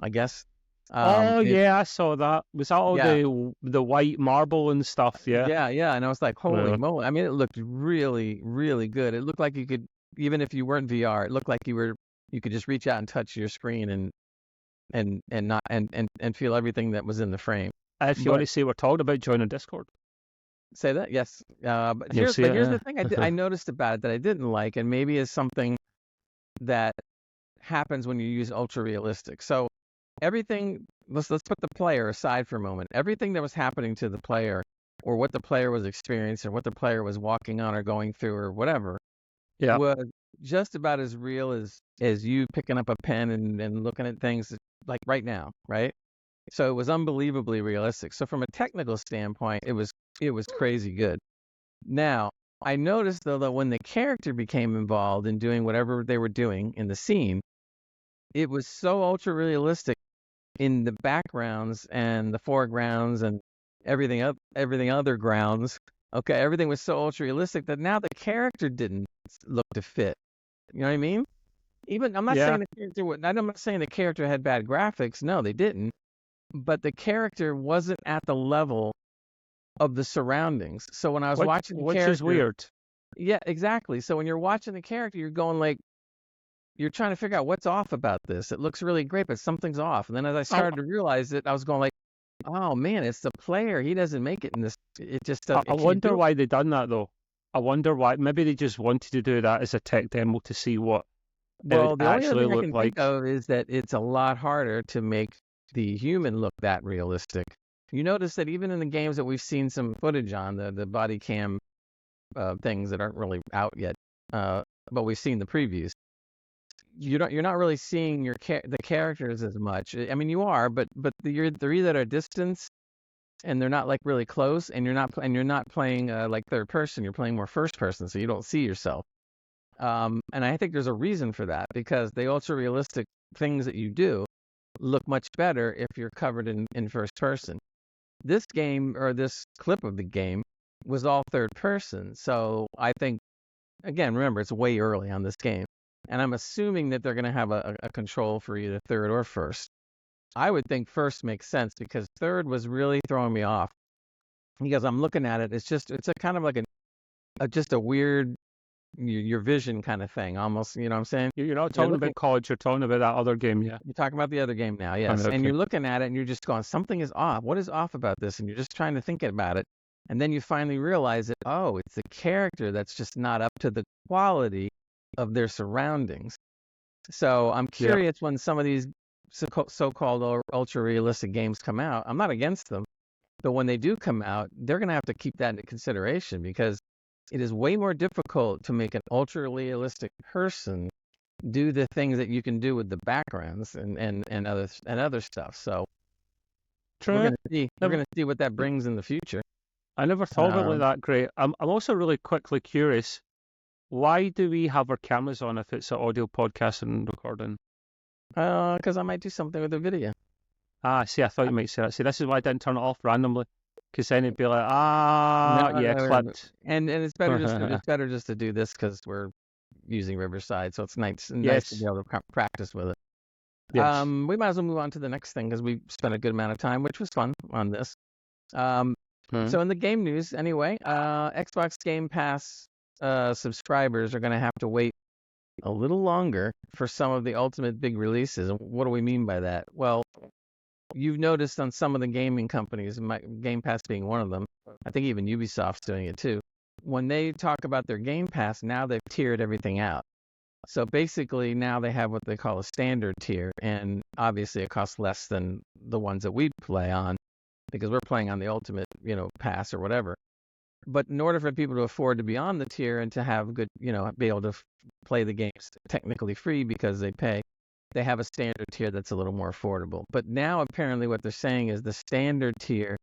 Speaker 1: I guess.
Speaker 2: oh
Speaker 1: It
Speaker 2: yeah, I saw that. Was that all
Speaker 1: yeah,
Speaker 2: the white marble and stuff? Yeah.
Speaker 1: yeah, and I was like, holy
Speaker 2: Yeah.
Speaker 1: moly! I mean, it looked really, really good. It looked like you could, even if you weren't VR, it looked like you could just reach out and touch your screen and not and feel everything that was in the frame.
Speaker 2: If you want
Speaker 1: But
Speaker 2: to see what we're talking about, join a Discord
Speaker 1: say that, yes. But
Speaker 2: and you'll see it.
Speaker 1: here's the
Speaker 2: Yeah.
Speaker 1: thing I noticed about it that I didn't like, and maybe is something that happens when you use ultra realistic. So everything, let's put the player aside for a moment. Everything that was happening to the player, or what the player was experiencing, or what the player was walking on or going through, or whatever,
Speaker 2: Yeah.
Speaker 1: was just about as real as you picking up a pen and looking at things like right now, right? So it was unbelievably realistic. So from a technical standpoint, it was crazy good. Now, I noticed though that when the character became involved in doing whatever they were doing in the scene, it was so ultra realistic in the backgrounds and the foregrounds and everything other grounds. Okay, everything was so ultra realistic that now the character didn't look to fit. You know what I mean? Even I'm not
Speaker 2: Yeah.
Speaker 1: saying the character I'm not saying the character had bad graphics. No, they didn't. But the character wasn't at the level of the surroundings. So when I was watching the
Speaker 2: Which is
Speaker 1: character,
Speaker 2: weird.
Speaker 1: yeah, exactly. So when you're watching the character, you're going like, you're trying to figure out what's off about this. It looks really great, but something's off. And then as I
Speaker 2: I,
Speaker 1: started to realize it, I was going like, oh man, it's the player. He doesn't make it in this. It just does.
Speaker 2: I
Speaker 1: It can't
Speaker 2: wonder
Speaker 1: do it.
Speaker 2: why they done that though. I wonder why. Maybe they just wanted to do that as a tech demo to see what it would
Speaker 1: Well, the only other
Speaker 2: actually
Speaker 1: thing I
Speaker 2: look
Speaker 1: can think
Speaker 2: like.
Speaker 1: of is that it's a lot harder to make the human look that realistic. You notice that even in the games that we've seen some footage on, the body cam things that aren't really out yet, but we've seen the previews. You're not really seeing the characters as much. I mean, you are, but they're either at a distance and they're not like really close, and you're not playing like third person. You're playing more first person, so you don't see yourself. And I think there's a reason for that because the ultra realistic things that you do look much better if you're covered in first person. This game or this clip of the game was all third person, so I think again, remember it's way early on this game, and I'm assuming that they're going to have a control for either third or first. I would think first makes sense because third was really throwing me off because I'm looking at it. It's a kind of like just a weird your vision kind of thing, almost. You know what I'm saying?
Speaker 2: You're not
Speaker 1: You're
Speaker 2: talking
Speaker 1: looking,
Speaker 2: about COD, you're talking about that other game, yeah.
Speaker 1: you're talking about the other game now, yes. And
Speaker 2: Okay.
Speaker 1: you're looking at it and you're just going, something is off. What is off about this? And you're just trying to think about it. And then you finally realize that, oh, it's the character that's just not up to the quality of their surroundings. So I'm
Speaker 2: Yeah.
Speaker 1: curious when some of these so-called ultra-realistic games come out. I'm not against them, but when they do come out, they're going to have to keep that into consideration because it is way more difficult to make an ultra-realistic person do the things that you can do with the backgrounds and other stuff. So
Speaker 2: True.
Speaker 1: we're gonna see what that brings in the future.
Speaker 2: I never thought of it like
Speaker 1: Um,
Speaker 2: that. Great. I'm also really quickly curious. Why do we have our cameras on if it's an audio podcast and recording?
Speaker 1: because I might do something with the video.
Speaker 2: See, I thought you might say that. See, this is why I didn't turn it off randomly, because then it'd be like,
Speaker 1: No,
Speaker 2: yeah,
Speaker 1: no,
Speaker 2: clipped.
Speaker 1: and it's better just to do this because we're using Riverside, so it's nice to
Speaker 2: Yes.
Speaker 1: be able to practice with it.
Speaker 2: Yes.
Speaker 1: We might as well move on to the next thing because we spent a good amount of time, which was fun on this. So in the game news, anyway, Xbox Game Pass subscribers are going to have to wait a little longer for some of the ultimate big releases. And what do we mean by that? Well, you've noticed on some of the gaming companies, Game Pass being one of them, I think even Ubisoft's doing it too. When they talk about their Game Pass, now they've tiered everything out. So basically now they have what they call a standard tier, and obviously it costs less than the ones that we play on because we're playing on the ultimate, pass or whatever. But in order for people to afford to be on the tier and to have good, be able to play the games technically free because they pay, they have a standard tier that's a little more affordable. But now apparently what they're saying is the standard tier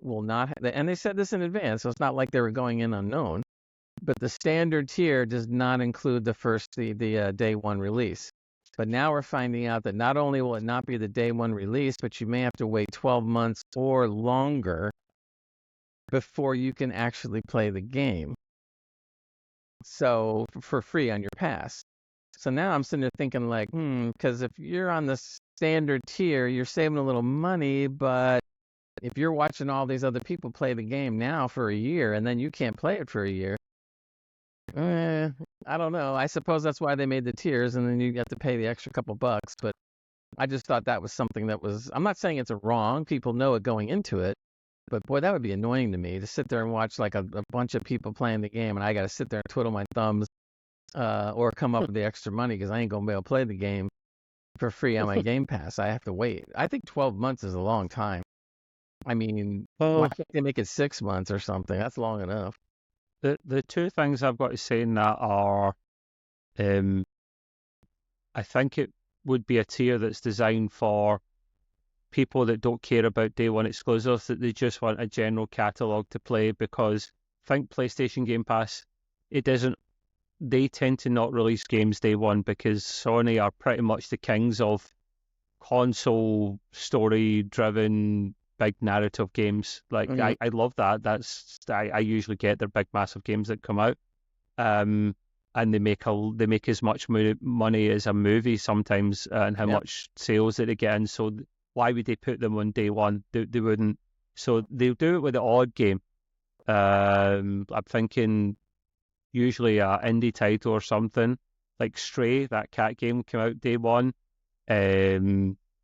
Speaker 1: will not, and they said this in advance, so it's not like they were going in unknown. But the standard tier does not include the day one release. But now we're finding out that not only will it not be the day one release, but you may have to wait 12 months or longer before you can actually play the game. So for free on your pass. So now I'm sitting there thinking like, because if you're on the standard tier, you're saving a little money, but if you're watching all these other people play the game now for a year and then you can't play it for a year, I don't know. I suppose that's why they made the tiers, and then you get to pay the extra couple bucks. But I just thought that was something that was. I'm not saying it's a wrong. People know it going into it, but boy, that would be annoying to me to sit there and watch like a bunch of people playing the game, and I got to sit there and twiddle my thumbs, or come up with the extra money because I ain't gonna be able to play the game for free on my Game Pass. I have to wait. I think 12 months is a long time. I mean, why can't they make it 6 months or something? That's long enough.
Speaker 2: The two things I've got to say in that are, I think it would be a tier that's designed for people that don't care about day one exclusives, that they just want a general catalogue to play, because think PlayStation Game Pass, they tend to not release games day one because Sony are pretty much the kings of console story driven big narrative games. Like I love that. I usually get their big massive games that come out, and they make as much money as a movie sometimes, and how much sales that they get in. So why would they put them on day one? They wouldn't. So they'll do it with the odd game. I'm thinking usually a indie title or something like Stray, that cat game, came out day one.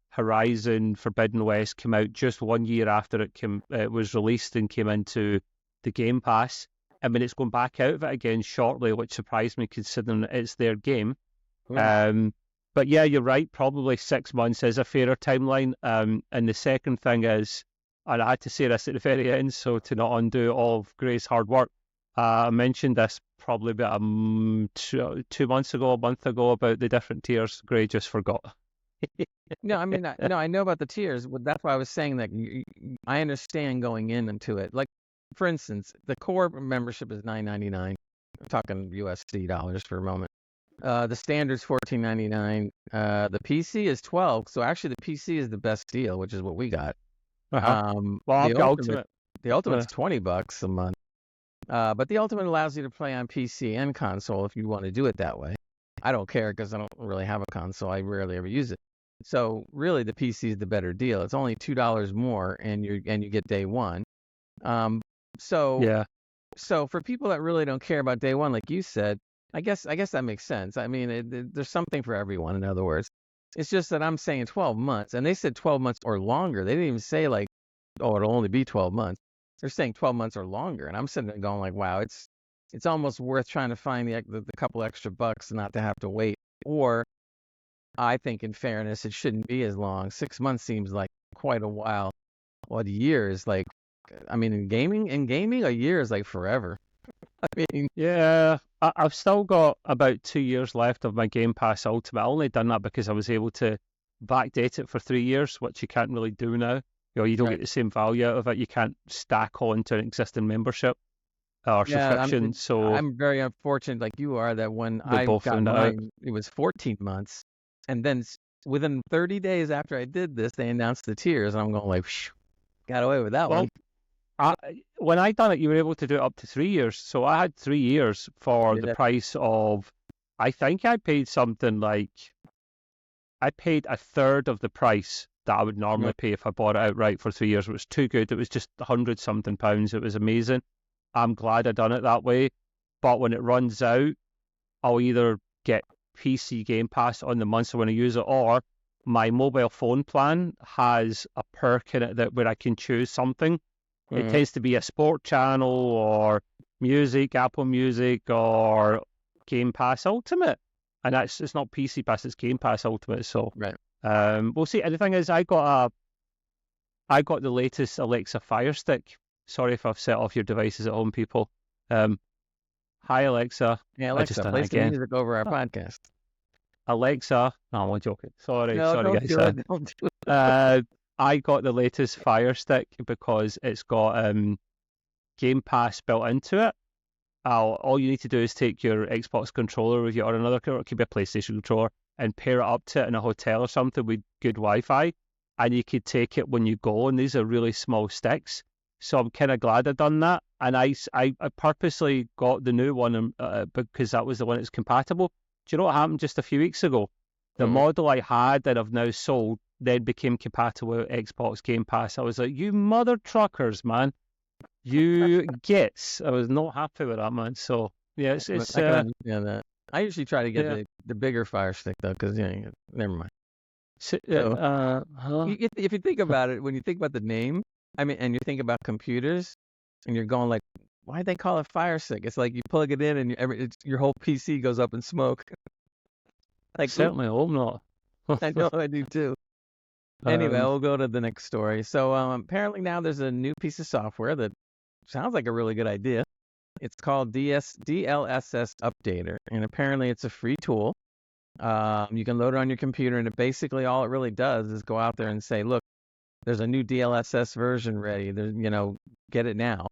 Speaker 2: Horizon Forbidden West came out just 1 year after it was released and came into the Game Pass. I mean, it's going back out of it again shortly, which surprised me considering it's their game. But yeah, you're right. Probably 6 months is a fairer timeline. And the second thing is, and I had to say this at the very end, so to not undo all of Gray's hard work, I mentioned this probably about 2 months ago, a month ago, about the different tiers. Gray just forgot.
Speaker 1: No, I mean, I know about the tiers. That's why I was saying that I understand going into it. Like, for instance, the core membership is $9.99. I'm talking USD dollars for a moment. The standard's $14.99. The PC is $12. So actually, the PC is the best deal, which is what we got.
Speaker 2: Well, the
Speaker 1: ultimate's $20 a month. But the ultimate allows you to play on PC and console if you want to do it that way. I don't care because I don't really have a console. I rarely ever use it. So really, the PC is the better deal. It's only $2 more, and you get day one. Um, so
Speaker 2: Yeah.
Speaker 1: so for people that really don't care about day one, like you said, I guess that makes sense. I mean, there's something for everyone. In other words, it's just that I'm saying 12 months, and they said 12 months or longer. They didn't even say like, oh, it'll only be 12 months. They're saying 12 months or longer, and I'm sitting there going like, wow, it's almost worth trying to find the couple extra bucks not to have to wait. Or I think, in fairness, it shouldn't be as long. 6 months seems like quite a while. What years? Like, I mean, in gaming, a year is like forever. I mean,
Speaker 2: Yeah, I've still got about 2 years left of my Game Pass Ultimate. I only done that because I was able to backdate it for 3 years, which you can't really do now. You don't
Speaker 1: right.
Speaker 2: get the same value out of it. You can't stack on to an existing membership or
Speaker 1: Yeah,
Speaker 2: subscription. So
Speaker 1: I'm very unfortunate, like you are, that when
Speaker 2: we
Speaker 1: I
Speaker 2: both
Speaker 1: got
Speaker 2: found it out.
Speaker 1: mine, it was 14 months, and then within 30 days after I did this, they announced the tiers, and I'm going like, phew, got away with that
Speaker 2: Well,
Speaker 1: one.
Speaker 2: when I done it, you were able to do it up to 3 years. So I had 3 years for the
Speaker 1: Yeah.
Speaker 2: price of, I think I paid something like, I paid a third of the price that I would normally pay if I bought it outright for 3 years. It was too good. It was just £100-something. It was amazing. I'm glad I done it that way. But when it runs out, I'll either get PC Game Pass on the months I want to use it, or my mobile phone plan has a perk in it where I can choose something. It
Speaker 1: Mhm.
Speaker 2: tends to be a sport channel or music, Apple Music, or Game Pass Ultimate. And it's not PC Pass, it's Game Pass Ultimate. So
Speaker 1: Right.
Speaker 2: we'll see. And the thing is, I got the latest Alexa Fire Stick. Sorry if I've set off your devices at home, people. Hi Alexa.
Speaker 1: Yeah,
Speaker 2: I just
Speaker 1: Alexa,
Speaker 2: done it
Speaker 1: play some
Speaker 2: again.
Speaker 1: music over our podcast.
Speaker 2: Alexa. No, I'm joking. Sorry,
Speaker 1: No, don't
Speaker 2: guys.
Speaker 1: do it. Don't do it.
Speaker 2: I got the latest Fire Stick because it's got Game Pass built into it. All you need to do is take your Xbox controller with you, or another, it could be a PlayStation controller, and pair it up to it in a hotel or something with good Wi-Fi, and you could take it when you go. And these are really small sticks, so I'm kind of glad I done that. And I purposely got the new one because that was the one that's compatible. Do you know what happened just a few weeks ago? The
Speaker 1: Mhm.
Speaker 2: model I had that I've now sold then became compatible with Xbox Game Pass. I was like, you mother truckers, man. You gets. I was not happy with that, man. So yeah, it's
Speaker 1: I can understand that. I usually try to get
Speaker 2: yeah.
Speaker 1: the bigger Fire Stick though, because never mind.
Speaker 2: So,
Speaker 1: So
Speaker 2: huh?
Speaker 1: if you think about it, when you think about the name, I mean, and you think about computers, and you're going like, why they call it Fire Stick? It's like you plug it in, and your whole PC goes up in smoke. Like, oops,
Speaker 2: Certainly hope not.
Speaker 1: I know I do too. Anyway,
Speaker 2: um,
Speaker 1: we'll go to the next story. So apparently now there's a new piece of software that sounds like a really good idea. It's called DLSS Updater, and apparently it's a free tool. You can load it on your computer, and basically all it really does is go out there and say, look, there's a new DLSS version ready. Get it now,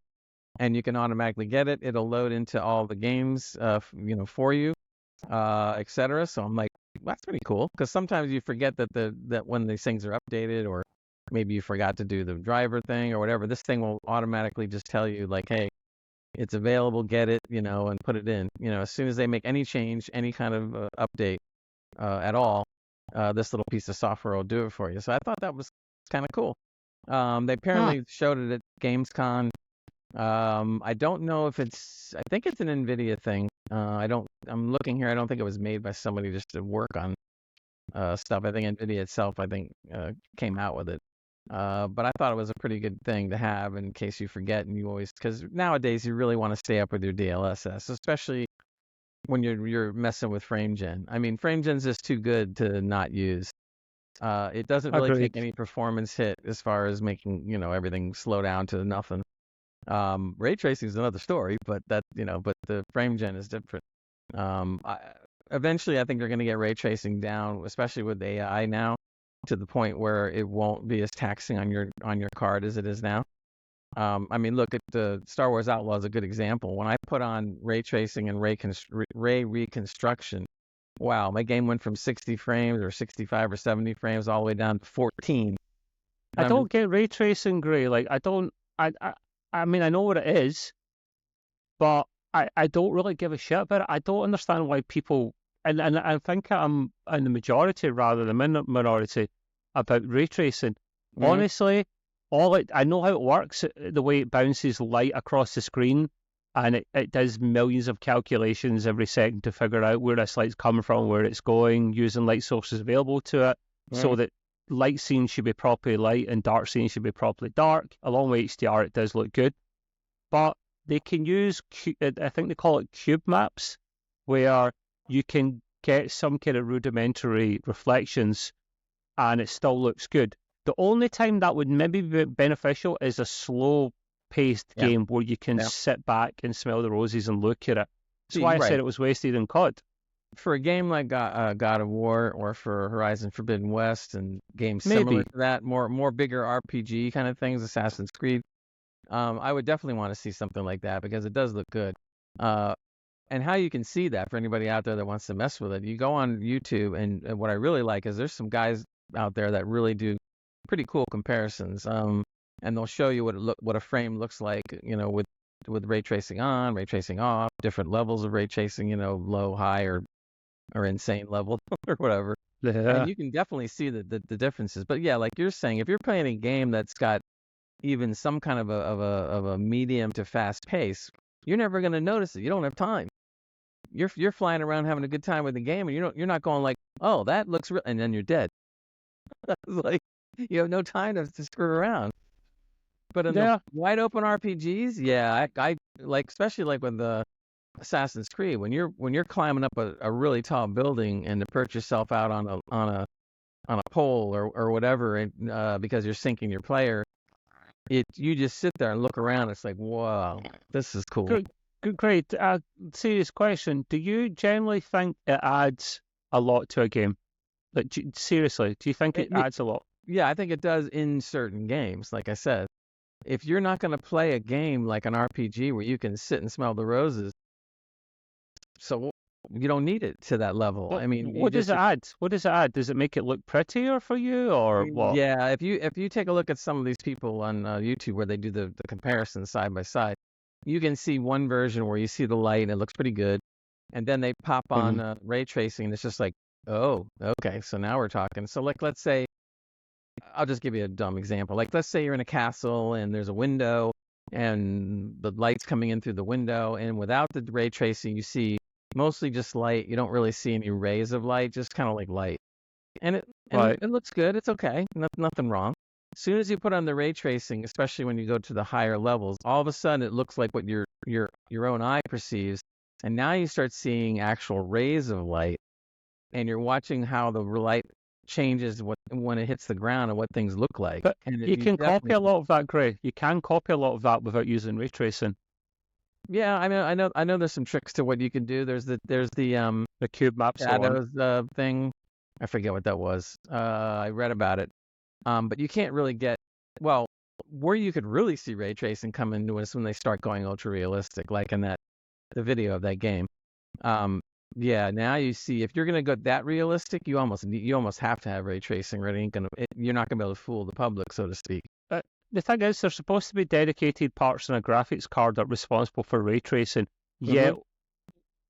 Speaker 1: and you can automatically get it. It'll load into all the games, for you, etc. So I'm like, that's pretty cool, because sometimes you forget that when these things are updated, or maybe you forgot to do the driver thing or whatever. This thing will automatically just tell you like, hey, it's available, get it, and put it in. As soon as they make any change, any kind of update at all, this little piece of software will do it for you. So I thought that was kind of cool. They
Speaker 2: ah,
Speaker 1: apparently showed it at Gamescom. I don't know if I think it's an NVIDIA thing. I'm looking here. I don't think it was made by somebody just to work on stuff. I think NVIDIA itself, came out with it. But I thought it was a pretty good thing to have in case you forget, and because nowadays you really want to stay up with your DLSS, especially when you're messing with FrameGen. I mean, FrameGen's just too good to not use. It doesn't really take
Speaker 2: agreed.
Speaker 1: any performance hit as far as making, everything slow down to nothing. Ray tracing is another story, but but the FrameGen is different. Eventually, I think they're going to get ray tracing down, especially with AI now, to the point where it won't be as taxing on your card as it is now. I mean, look at the Star Wars Outlaw is a good example. When I put on ray tracing and ray reconstruction, wow, my game went from 60 frames or 65 or 70 frames all the way down to 14.
Speaker 2: I
Speaker 1: And I'm
Speaker 2: don't get ray tracing, Gray. Like I don't. I mean, I know what it is, but I don't really give a shit about it. I don't understand why people and I think I'm in the majority rather than minority about ray tracing.
Speaker 1: Mhm.
Speaker 2: Honestly, I know how it works, the way it bounces light across the screen, and it does millions of calculations every second to figure out where this light's coming from, where it's going, using light sources available to it, so that light scenes should be properly light and dark scenes should be properly dark. Along with HDR, it does look good. But they can use, I think they call it cube maps, where you can get some kind of rudimentary reflections and it still looks good. The only time that would maybe be beneficial is a slow-paced
Speaker 1: Yeah.
Speaker 2: game where you can
Speaker 1: Yeah.
Speaker 2: sit back and smell the roses and look at it. That's
Speaker 1: See,
Speaker 2: why I
Speaker 1: right.
Speaker 2: said it was wasted in COD.
Speaker 1: For a game like God of War or for Horizon Forbidden West and games similar
Speaker 2: Maybe.
Speaker 1: to that, more bigger RPG kind of things, Assassin's Creed, I would definitely want to see something like that because it does look good. And how you can see that for anybody out there that wants to mess with it, you go on YouTube, and what I really like is there's some guys out there that really do pretty cool comparisons. And they'll show you what a frame looks like, with ray tracing on, ray tracing off, different levels of ray tracing, low, high, or insane level or whatever.
Speaker 2: Yeah.
Speaker 1: And you can definitely see the differences. But yeah, like you're saying, if you're playing a game that's got even some kind of a medium to fast pace, you're never going to notice it. You don't have time. You're flying around having a good time with the game, and you're not going like, oh, that looks real, and then you're dead. Like you have no time to screw around. But in
Speaker 2: Yeah.
Speaker 1: the wide open RPGs, yeah, I like, especially like with the Assassin's Creed, when you're climbing up a really tall building and to perch yourself out on a pole or whatever, and because you're syncing your player, you just sit there and look around. It's like, wow, this is cool.
Speaker 2: Great. Serious question. Do you generally think it adds a lot to a game? Like, seriously, do you think it adds a lot?
Speaker 1: Yeah, I think it does in certain games. Like I said, if you're not going to play a game like an RPG where you can sit and smell the roses, so you don't need it to that level.
Speaker 2: What,
Speaker 1: I mean,
Speaker 2: what does it add? What does it add? Does it make it look prettier for you, or what?
Speaker 1: Yeah, if you take a look at some of these people on YouTube where they do the comparison side by side, you can see one version where you see the light and it looks pretty good, and then they pop on ray tracing and it's just like, oh, okay, so now we're talking. So like, let's say, I'll just give you a dumb example. Like, let's say you're in a castle and there's a window and the light's coming in through the window, and without the ray tracing, you see mostly just light. You don't really see any rays of light, just kind of like light. And it looks good. It's okay. Nothing wrong. As soon as you put on the ray tracing, especially when you go to the higher levels, all of a sudden it looks like what your own eye perceives, and now you start seeing actual rays of light, and you're watching how the light changes when it hits the ground and what things look like.
Speaker 2: But
Speaker 1: and
Speaker 2: you can copy a lot of that, Gray. You can copy a lot of that without using ray tracing.
Speaker 1: Yeah, I mean, I know there's some tricks to what you can do. There's the
Speaker 2: cube maps
Speaker 1: shadows thing. I forget what that was. I read about it. But you can't really get, well, where you could really see ray tracing come into is when they start going ultra realistic, like in the video of that game. Yeah, now you see, if you're gonna go that realistic, you almost have to have ray tracing, or you're not gonna be able to fool the public, so to speak.
Speaker 2: The thing is, there's supposed to be dedicated parts in a graphics card that are responsible for ray tracing. Yet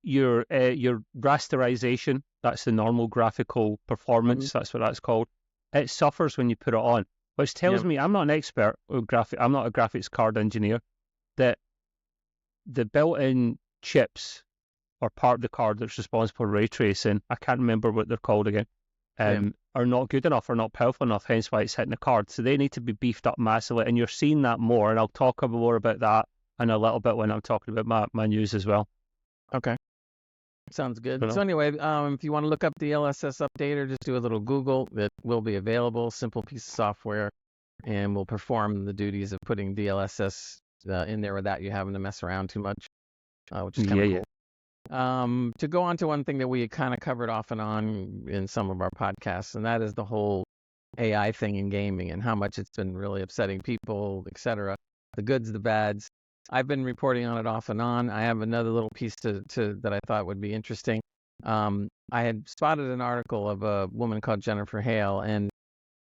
Speaker 2: your rasterization, that's the normal graphical performance, that's what that's called, it suffers when you put it on, which tells me, I'm not an expert with I'm not a graphics card engineer, that the built-in chips or part of the card that's responsible for ray tracing, I can't remember what they're called again, are not good enough or not powerful enough, hence why it's hitting the card. So they need to be beefed up massively, and you're seeing that more, and I'll talk more about that in a little bit when I'm talking about my news as well.
Speaker 1: Okay. Sounds good. So anyway, if you want to look up the DLSS Updater, just do a little Google. It will be available, simple piece of software, and will perform the duties of putting DLSS in there without you having to mess around too much, which is kind of cool. To go on to one thing that we kind of covered off and on in some of our podcasts, and that is the whole AI thing in gaming and how much it's been really upsetting people, etc. The goods, the bads. I've been reporting on it off and on. I have another little piece that I thought would be interesting. I had spotted an article of a woman called Jennifer Hale, and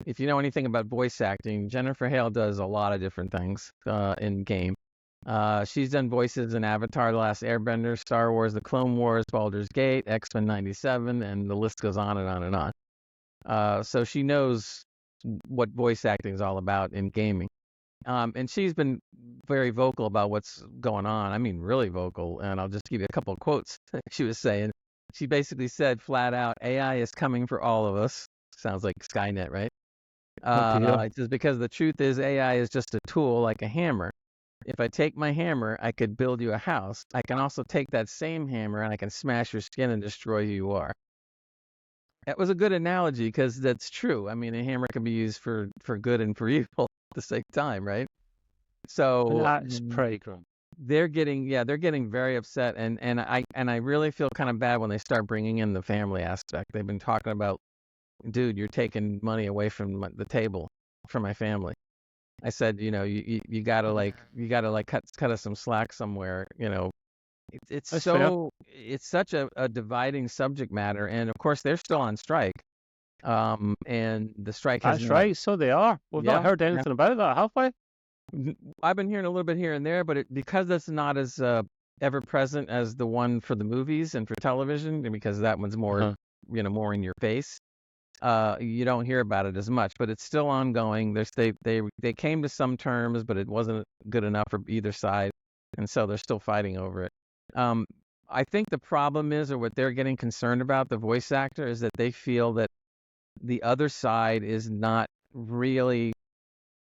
Speaker 1: if you know anything about voice acting, Jennifer Hale does a lot of different things in game. She's done voices in Avatar: The Last Airbender, Star Wars: The Clone Wars, Baldur's Gate, X-Men '97, and the list goes on and on and on. So she knows what voice acting is all about in gaming. And she's been very vocal about what's going on. I mean, really vocal. And I'll just give you a couple of quotes she was saying. She basically said flat out, AI is coming for all of us. Sounds like Skynet, right? It says, because the truth is AI is just a tool like a hammer. If I take my hammer, I could build you a house. I can also take that same hammer and I can smash your skin and destroy who you are. That was a good analogy because that's true. I mean, a hammer can be used for good and for evil at the same time, right? So
Speaker 2: that's pretty grim.
Speaker 1: They're getting very upset, and I really feel kind of bad when they start bringing in the family aspect. They've been talking about, dude, you're taking money away from the table for my family. I said, you gotta cut us some slack somewhere. It's
Speaker 2: That's
Speaker 1: so fair. It's such a dividing subject matter, and of course they're still on strike. And the strike has
Speaker 2: That's right, so they are. We've not heard anything about that, have we?
Speaker 1: I've been hearing a little bit here and there, but because it's not as ever present as the one for the movies and for television, because that one's more more in your face. You don't hear about it as much, but it's still ongoing. They came to some terms, but it wasn't good enough for either side, and so they're still fighting over it. I think the problem is, or what they're getting concerned about, the voice actor, is that they feel that the other side is not really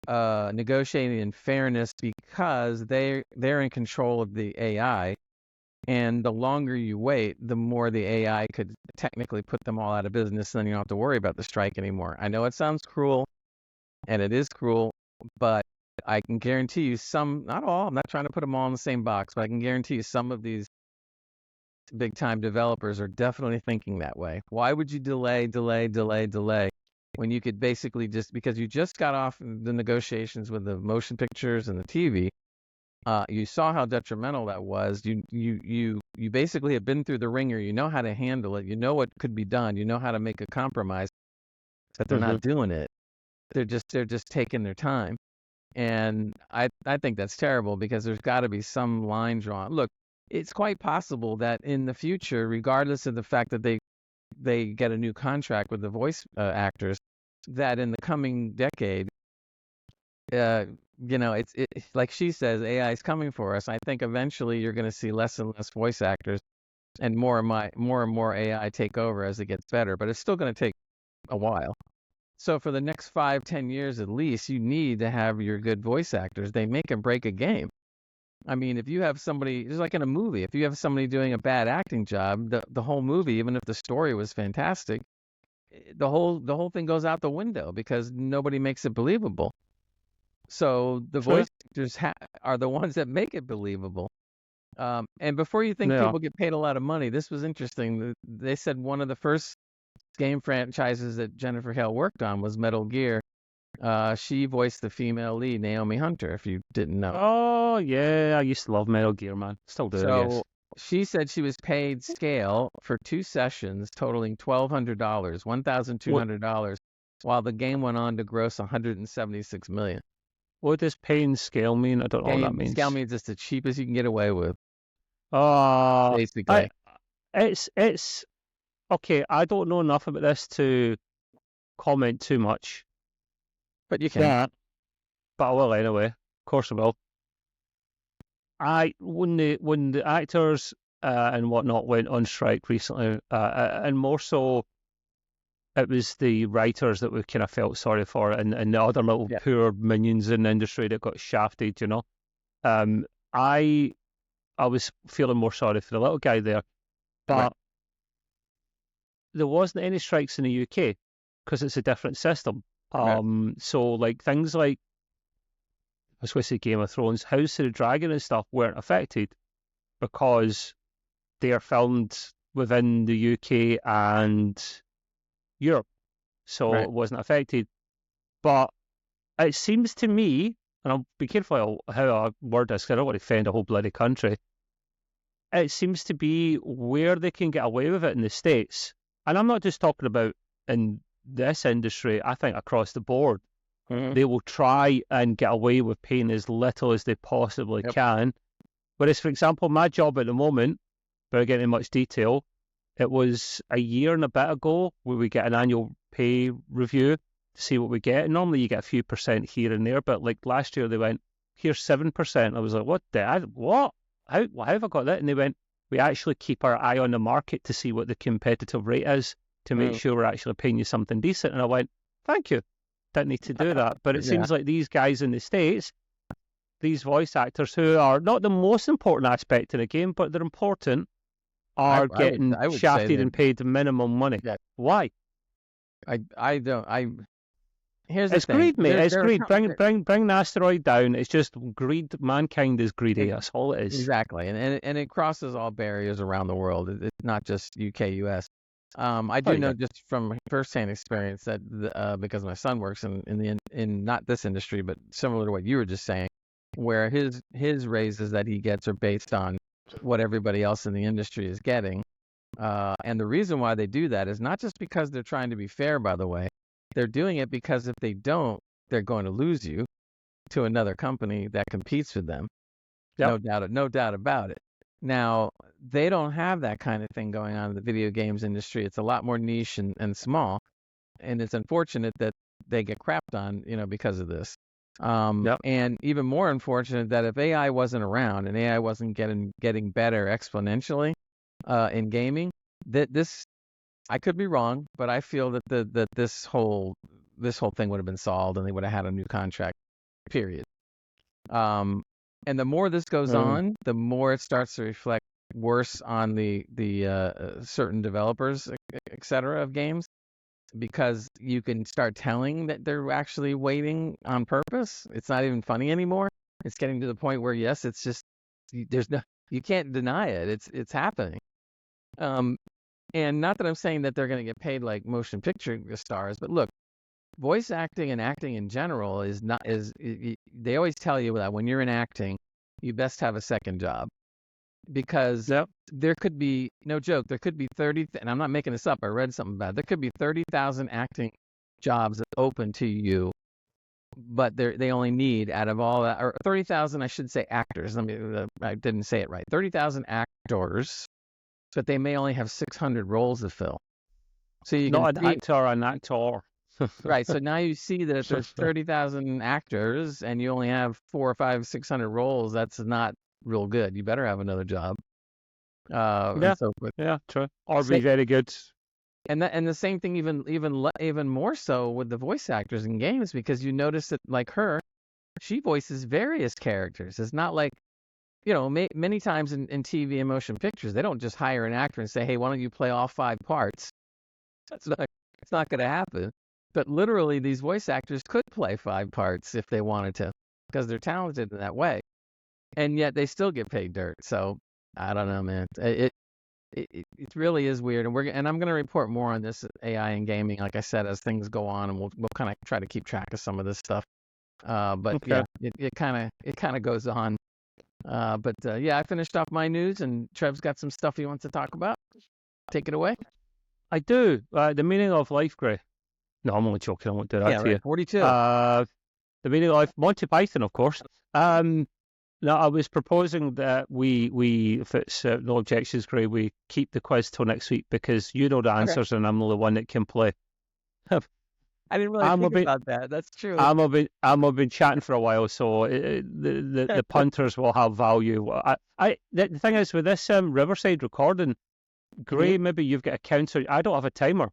Speaker 1: negotiating in fairness because they're in control of the AI. And the longer you wait, the more the AI could technically put them all out of business, and then you don't have to worry about the strike anymore. I know it sounds cruel, and it is cruel, but I can guarantee you some, not all, I'm not trying to put them all in the same box, but I can guarantee you some of these big-time developers are definitely thinking that way. Why would you delay when you could basically because you just got off the negotiations with the motion pictures and the TV? You saw how detrimental that was. You basically have been through the ringer. You know how to handle it. You know what could be done. You know how to make a compromise. But they're not doing it. They're just taking their time. And I think that's terrible because there's got to be some line drawn. Look, it's quite possible that in the future, regardless of the fact that they get a new contract with the voice actors, that in the coming decade, it's like she says, AI is coming for us. I think eventually you're going to see less and less voice actors, and more and more AI take over as it gets better. But it's still going to take a while. So for the next 5-10 years at least, you need to have your good voice actors. They make and break a game. I mean, if you have somebody, just like in a movie, if you have somebody doing a bad acting job, the whole movie, even if the story was fantastic, the whole thing goes out the window because nobody makes it believable. So the voice actors are the ones that make it believable. And before you think people get paid a lot of money, this was interesting. They said one of the first game franchises that Jennifer Hale worked on was Metal Gear. She voiced the female lead, Naomi Hunter, if you didn't know.
Speaker 2: Oh, yeah. I used to love Metal Gear, man. Still do, I guess.
Speaker 1: She said she was paid scale for 2 sessions, totaling $1,200, $1,200, while the game went on to gross $176 million.
Speaker 2: What does paying scale mean? I don't know what that means.
Speaker 1: Scale means it's the cheapest you can get away with.
Speaker 2: Basically. It's okay. I don't know enough about this to comment too much.
Speaker 1: But you can.
Speaker 2: But I will anyway. Of course I will. When the actors and whatnot went on strike recently, and more so, it was the writers that we kind of felt sorry for, and the other little poor minions in the industry that got shafted. I was feeling more sorry for the little guy there, but there wasn't any strikes in the UK because it's a different system. So like things like, I was going to say Game of Thrones, House of the Dragon and stuff weren't affected because they are filmed within the UK and Europe, so it wasn't affected. But it seems to me, and I'll be careful how I word this because I don't want to offend a whole bloody country, it seems to be where they can get away with it in the States. And I'm not just talking about in this industry, I think across the board. they will try and get away with paying as little as they possibly can. Whereas, for example, my job at the moment, without getting into much detail, it was a year and a bit ago where we get an annual pay review to see what we get. And normally you get a few percent here and there, but like last year they went, here's 7%. I was like, what? How have I got that? And they went, we actually keep our eye on the market to see what the competitive rate is to make sure we're actually paying you something decent. And I went, thank you. Didn't need to do that. But it seems like these guys in the States, these voice actors who are not the most important aspect in a game, but they're important, are getting shafted and paid the minimum money. Yeah. Why?
Speaker 1: I don't. Here's the
Speaker 2: it's
Speaker 1: thing.
Speaker 2: Greed, mate. It's greed. Bring the asteroid down. It's just greed. Mankind is greedy. That's all it is.
Speaker 1: Exactly, and it crosses all barriers around the world. It's not just UK, US. I do know just from firsthand experience that because my son works in not this industry, but similar to what you were just saying, where his raises that he gets are based on what everybody else in the industry is getting. And the reason why they do that is not just because they're trying to be fair, by the way. They're doing it because if they don't, they're going to lose you to another company that competes with them. Yep. No doubt about it. Now, they don't have that kind of thing going on in the video games industry. It's a lot more niche and small. And it's unfortunate that they get crapped on, because of this. And even more unfortunate that if AI wasn't around and AI wasn't getting better exponentially in gaming, I could be wrong, but I feel that this whole thing would have been solved and they would have had a new contract, period. And the more this goes on, the more it starts to reflect worse on the certain developers, et cetera, of games, because you can start telling that they're actually waiting on purpose. It's not even funny anymore. It's getting to the point where, yes, it's just, you can't deny it. It's happening. And not that I'm saying that they're going to get paid like motion picture stars, but look, voice acting and acting in general they always tell you that when you're in acting, you best have a second job, because there could be, no joke, there could be 30, and I'm not making this up, I read something about it, there could be 30,000 acting jobs open to you, but they only need, out of all that, or 30,000, I should say actors, I didn't say it right, 30,000 actors, but they may only have 600 roles to fill. So you
Speaker 2: not an actor.
Speaker 1: Right. So now you see that if there's 30,000 actors and you only have 400 or 500, 600 roles, that's not real good. You better have another job. And so forth.
Speaker 2: Yeah, true. Or be very good.
Speaker 1: And the same thing, even more so with the voice actors in games, because you notice that, like her, she voices various characters. It's not like, many times in TV and motion pictures, they don't just hire an actor and say, hey, why don't you play all 5 parts? It's not going to happen. But literally, these voice actors could play 5 parts if they wanted to, because they're talented in that way. And yet they still get paid dirt. So I don't know, man. It really is weird. And I'm going to report more on this AI and gaming, like I said, as things go on, and we'll kind of try to keep track of some of this stuff. It kind of goes on. I finished off my news, and Trev's got some stuff he wants to talk about. Take it away.
Speaker 2: I do. The meaning of life, Gray. No, I'm only joking. I won't do that to you.
Speaker 1: 42.
Speaker 2: The meaning of life. Monty Python, of course. Now, I was proposing that we if it's no objections, Gray, we keep the quiz till next week, because you know the answers and I'm the one that can play.
Speaker 1: I didn't really think about that. That's true.
Speaker 2: I've been chatting for a while, so the punters will have value. The thing is, with this Riverside recording, Gray, maybe you've got a counter. I don't have a timer.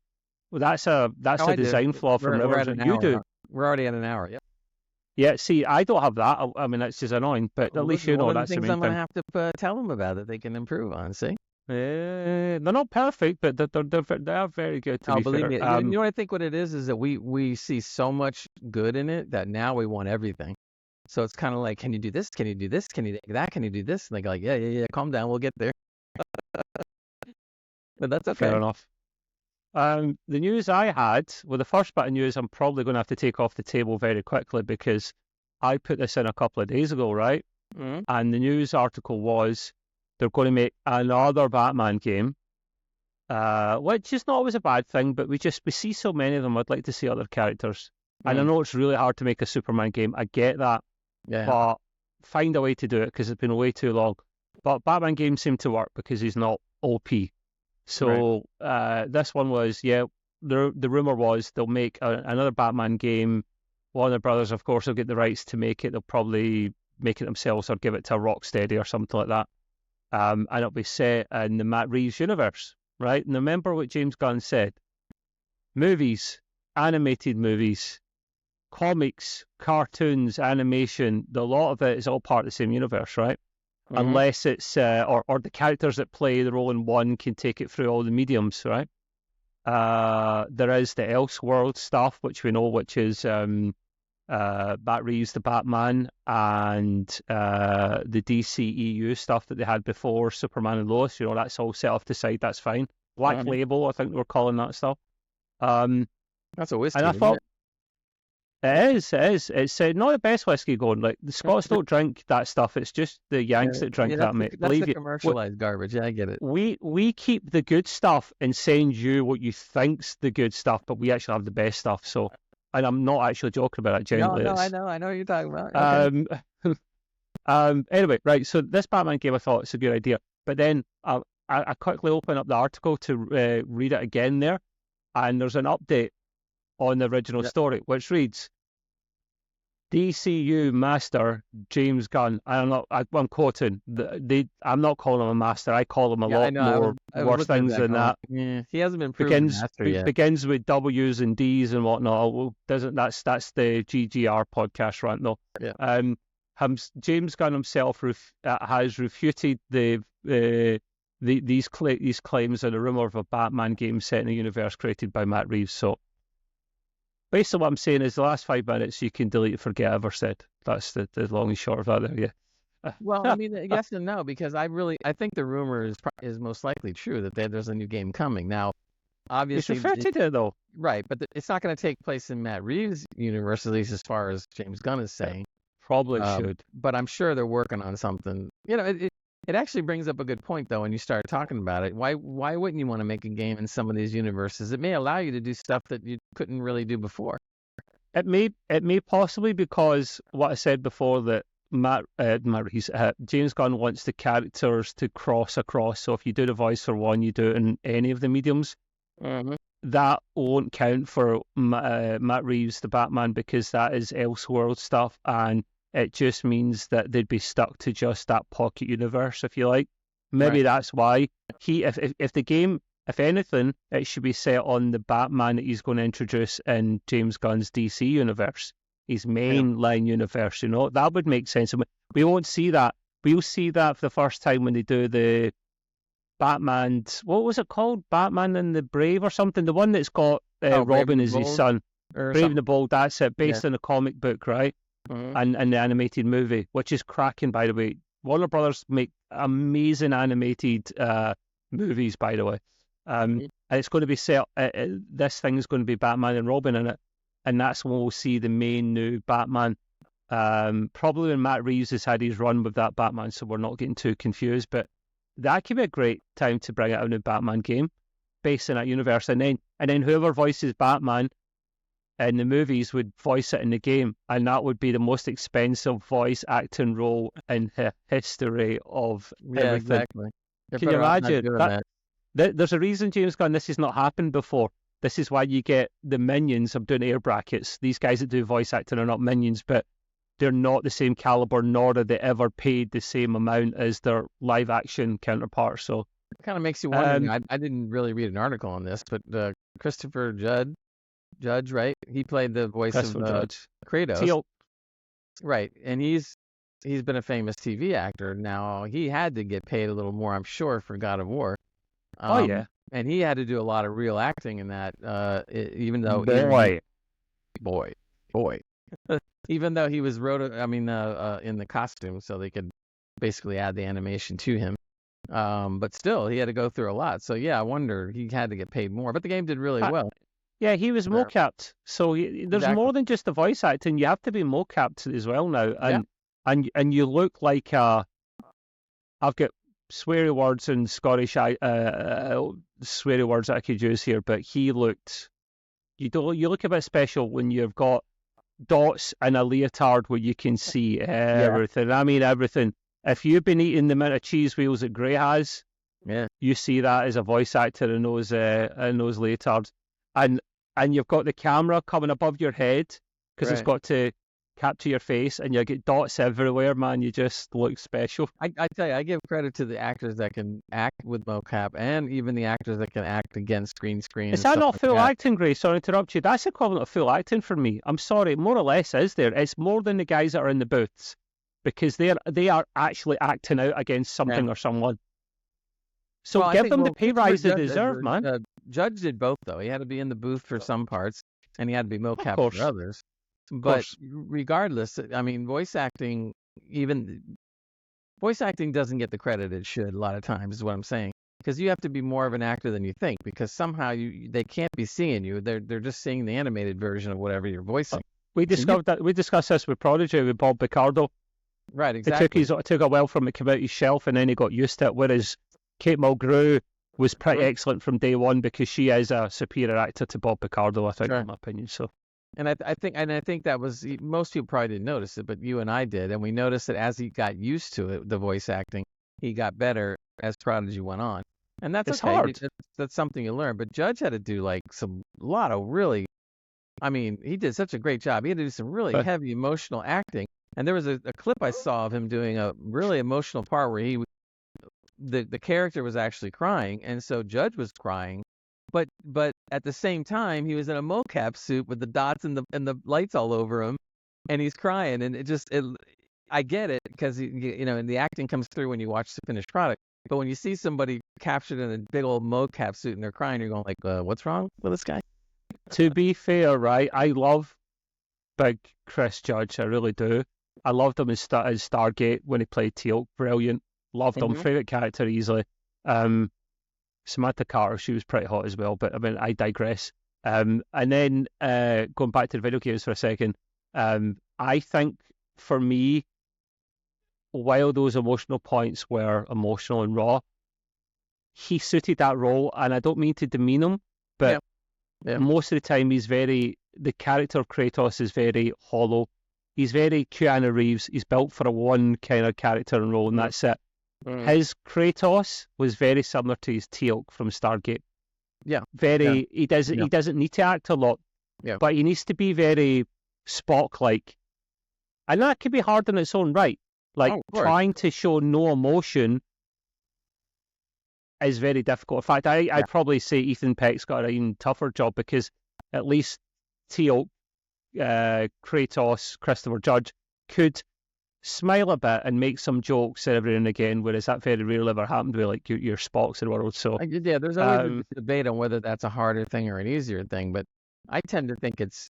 Speaker 2: Well, that's a design flaw from Riverside. You do.
Speaker 1: We're already at an hour. Yep.
Speaker 2: Yeah. See, I don't have that. I mean, it's just annoying. But at least you know that's the main thing.
Speaker 1: I'm going to have to tell them about that they can improve on. See.
Speaker 2: They're not perfect, but they are very good. To be
Speaker 1: believe
Speaker 2: fair.
Speaker 1: me. You know what I think? What it is that we see so much good in it that now we want everything. So it's kind of like, can you do this? Can you do this? Can you do that? Can you do this? And they go like, yeah. Calm down, we'll get there. But that's okay.
Speaker 2: Fair enough. The news I had, the first bit of news I'm probably going to have to take off the table very quickly, because I put this in a couple of days ago, right? Mm-hmm. And the news article was they're going to make another Batman game, which is not always a bad thing, but we see so many of them. I'd like to see other characters. And I know it's really hard to make a Superman game. I get that.
Speaker 1: Yeah.
Speaker 2: But find a way to do it because it's been way too long. But Batman games seem to work because he's not OP. So this one was, the rumor was they'll make another Batman game. Warner Brothers, of course, will get the rights to make it. They'll probably make it themselves or give it to Rocksteady or something like that. And it'll be set in the Matt Reeves universe, right? And remember what James Gunn said. Movies, animated movies, comics, cartoons, animation, a lot of it is all part of the same universe, right? Unless it's, or the characters that play the role in one can take it through all the mediums, right? There is the Elseworld stuff, which we know, which is Matt Reeves, the Batman, and the DCEU stuff that they had before, Superman and Lois, that's all set off to the side, that's fine. Black Label, I think we're calling that stuff.
Speaker 1: That's a whiskey,
Speaker 2: and I thought, It is. It's not the best whiskey going. Like, the Scots don't drink that stuff. It's just the Yanks that drink that, mate.
Speaker 1: That's the commercialized garbage. Yeah, I get it.
Speaker 2: We keep the good stuff and send you what you think's the good stuff, but we actually have the best stuff. So, and I'm not actually joking about it. Genuinely,
Speaker 1: no, I know what you're talking about. Okay.
Speaker 2: Anyway, right. So this Batman game, I thought it's a good idea, but then I quickly opened up the article to read it again there, and there's an update on the original story, which reads, DCU master James Gunn. I'm quoting. I'm not calling him a master. I call him a lot more worse things than that.
Speaker 1: Yeah, he hasn't been proven master yet.
Speaker 2: Begins with W's and D's and whatnot. That's the GGR podcast rant though.
Speaker 1: Yeah.
Speaker 2: James Gunn himself has refuted these claims and a rumor of a Batman game set in a universe created by Matt Reeves. So, basically what I'm saying is the last 5 minutes you can delete and forget I ever said. That's the long and short of that there, yeah.
Speaker 1: Well, I mean, yes and no, because I think the rumor is most likely true that there's a new game coming. Now, obviously...
Speaker 2: It's referred to it, though.
Speaker 1: Right, but it's not going to take place in Matt Reeves' universe, at least as far as James Gunn is saying.
Speaker 2: Probably should.
Speaker 1: But I'm sure they're working on something. It actually brings up a good point, though, when you start talking about it. Why wouldn't you want to make a game in some of these universes? It may allow you to do stuff that you couldn't really do before.
Speaker 2: It may possibly, because what I said before, that James Gunn wants the characters to cross across. So if you do the voice for one, you do it in any of the mediums.
Speaker 1: Mm-hmm.
Speaker 2: That won't count for Matt Reeves, the Batman, because that is Elseworld stuff, and it just means that they'd be stuck to just that pocket universe, if you like. Maybe that's why if the game, if anything, it should be set on the Batman that he's going to introduce in James Gunn's DC universe, his mainline universe. That would make sense. We won't see that. We'll see that for the first time when they do the Batman. What was it called? Batman and the Brave or something. The one that's got Robin as his son. Brave and the Bold. That's it. Based on a comic book, right?
Speaker 1: Mm-hmm.
Speaker 2: And the animated movie, which is cracking, by the way. Warner Brothers make amazing animated movies, by the way. And it's going to be set. This thing is going to be Batman and Robin in it, and that's when we'll see the main new Batman. Probably when Matt Reeves has had his run with that Batman, so we're not getting too confused. But that could be a great time to bring out a new Batman game based in that universe, and then whoever voices Batman in the movies would voice it in the game, and that would be the most expensive voice acting role in history of everything.
Speaker 1: Exactly.
Speaker 2: Can you imagine? There's a reason, James Gunn, this has not happened before. This is why you get the minions. I'm doing air brackets. These guys that do voice acting are not minions, but they're not the same caliber, nor are they ever paid the same amount as their live action counterparts. So
Speaker 1: it kind of makes you wonder. I didn't really read an article on this, but Christopher Judge, right? He played the voice of Kratos. Right, and he's been a famous TV actor. Now, he had to get paid a little more, I'm sure, for God of War. And he had to do a lot of real acting in that, even though... Boy. Even though he was in the costume, so they could basically add the animation to him. But still, he had to go through a lot. So, yeah, I wonder, he had to get paid more. But the game did really well.
Speaker 2: Yeah, he was mocapped. So there's more than just the voice acting. You have to be mocapped as well now. And you look like I've got sweary words and Scottish sweary words that I could use here, but he looked... You look a bit special when you've got dots in a leotard where you can see everything. I mean everything. If you've been eating the amount of cheese wheels that Gray has, you see that as a voice actor in those leotards, and you've got the camera coming above your head because it's got to capture your face, and you get dots everywhere, man. You just look special.
Speaker 1: I tell you, I give credit to the actors that can act with mocap, and even the actors that can act against green screen.
Speaker 2: Is that not full acting, Grace? Sorry to interrupt you. That's equivalent of full acting for me. I'm sorry, more or less is there. It's more than the guys that are in the booths, because they are actually acting out against something or someone. So give them the pay rise they deserve, man.
Speaker 1: Judge did both, though. He had to be in the booth for some parts, and he had to be mocap for others. But regardless, I mean, voice acting doesn't get the credit it should a lot of times, is what I'm saying. Because you have to be more of an actor than you think, because somehow they can't be seeing you. They're just seeing the animated version of whatever you're voicing.
Speaker 2: We discussed this with Prodigy, with Bob Picardo.
Speaker 1: Right, exactly.
Speaker 2: It took a while for him to come out his shelf, and then he got used to it, whereas Kate Mulgrew was pretty excellent from day one, because she is a superior actor to Bob Picardo, I think, in my opinion. So.
Speaker 1: And I think that was, most people probably didn't notice it, but you and I did, and we noticed that as he got used to it, the voice acting, he got better as Prodigy went on, and that's okay.
Speaker 2: Hard.
Speaker 1: That's something you learn. But Judge had to do like a lot of really, I mean, he did such a great job. He had to do some really heavy emotional acting, and there was a clip I saw of him doing a really emotional part where the character was actually crying, and so Judge was crying. But at the same time, he was in a mocap suit with the dots and the lights all over him, and he's crying. And I get it, because and the acting comes through when you watch the finished product. But when you see somebody captured in a big old mocap suit and they're crying, you're going like, what's wrong with this guy?
Speaker 2: To be fair, right, I love Big Chris Judge, I really do. I loved him as Stargate when he played Teal'c, brilliant. Loved him, favorite character easily. Samantha Carter, she was pretty hot as well, but I mean, I digress. And then going back to the video games for a second, I think for me, while those emotional points were emotional and raw, he suited that role, and I don't mean to demean him, but most of the time the character of Kratos is very hollow. He's very Keanu Reeves. He's built for a one kind of character and role, and that's it. His Kratos was very similar to his Teal'c from Stargate. He doesn't need to act a lot, but he needs to be very Spock-like, and that could be hard in its own right. Like trying to show no emotion is very difficult. In fact, I'd probably say Ethan Peck's got an even tougher job, because at least Teal'c, Kratos, Christopher Judge could smile a bit and make some jokes every now and again, whereas that very rarely ever happened with like your Spocks in the world. So
Speaker 1: there's always a debate on whether that's a harder thing or an easier thing, but I tend to think it's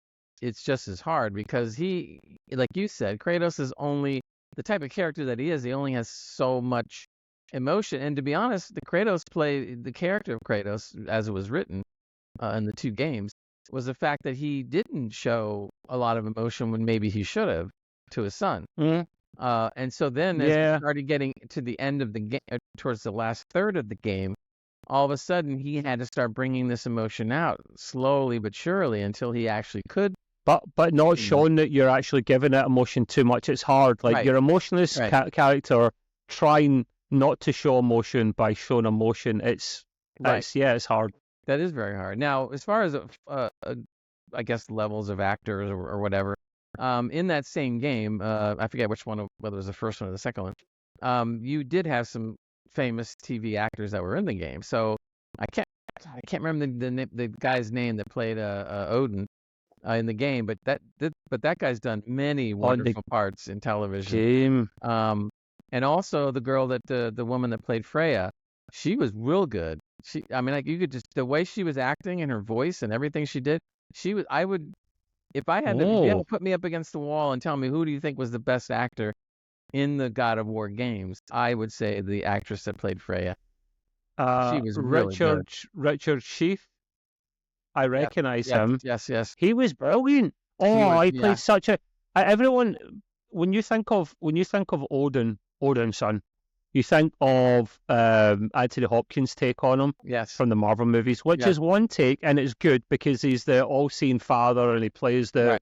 Speaker 1: just as hard, because he, like you said, Kratos is only the type of character that he is. He only has so much emotion, and to be honest, the character of Kratos, as it was written in the two games, was the fact that he didn't show a lot of emotion when maybe he should have to his son. And so then as we started getting to the end of the game, towards the last third of the game, all of a sudden he had to start bringing this emotion out slowly but surely until he actually could.
Speaker 2: But not showing that you're actually giving it emotion too much. It's hard. Like your emotionless character trying not to show emotion by showing emotion. It's hard. That
Speaker 1: is very hard. Now, as far as I guess levels of actors or whatever. In that same game, I forget which one, whether it was the first one or the second one, you did have some famous TV actors that were in the game. So I can't remember the guy's name that played Odin in the game, but that guy's done many wonderful parts in television. And also the girl the woman that played Freya, she was real good. You could just, the way she was acting and her voice and everything she did, if you had to put me up against the wall and tell me who do you think was the best actor in the God of War games, I would say the actress that played Freya. She was really good.
Speaker 2: Richard Schiff. I recognize him.
Speaker 1: Yes.
Speaker 2: He was brilliant. He played such a. Everyone, when you think of Odin's son, you think of Anthony Hopkins' take on him from the Marvel movies, which is one take, and it's good because he's the all-seeing father and he plays the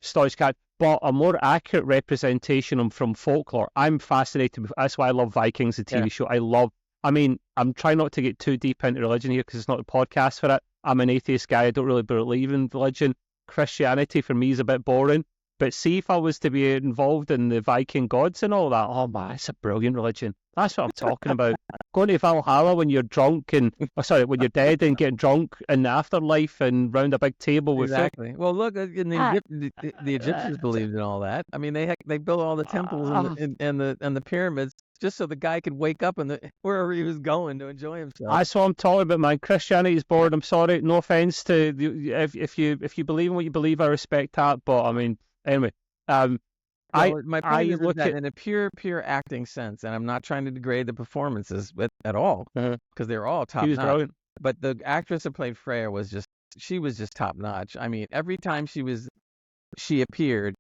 Speaker 2: storage card, but a more accurate representation from folklore. I'm fascinated with. That's why I love Vikings, the TV show. I mean, I'm trying not to get too deep into religion here because it's not a podcast for it. I'm an atheist guy. I don't really believe in religion. Christianity for me is a bit boring. But see, if I was to be involved in the Viking gods and all that, oh man, it's a brilliant religion. That's what I'm talking about. Going to Valhalla when you're drunk when you're dead and getting drunk in the afterlife and round a big table with
Speaker 1: exactly. Well, look, in the Egyptians believed in all that. I mean, they built all the temples and the pyramids just so the guy could wake up wherever he was going to enjoy himself.
Speaker 2: That's what I'm talking about, man. Christianity is boring. I'm sorry. No offense to if you believe in what you believe, I respect that. But I mean. Anyway,
Speaker 1: my point is that in a pure acting sense, and I'm not trying to degrade the performances at all, because they're all top notch.
Speaker 2: Brilliant.
Speaker 1: But the actress that played Freya was just top notch. I mean, every time she appeared,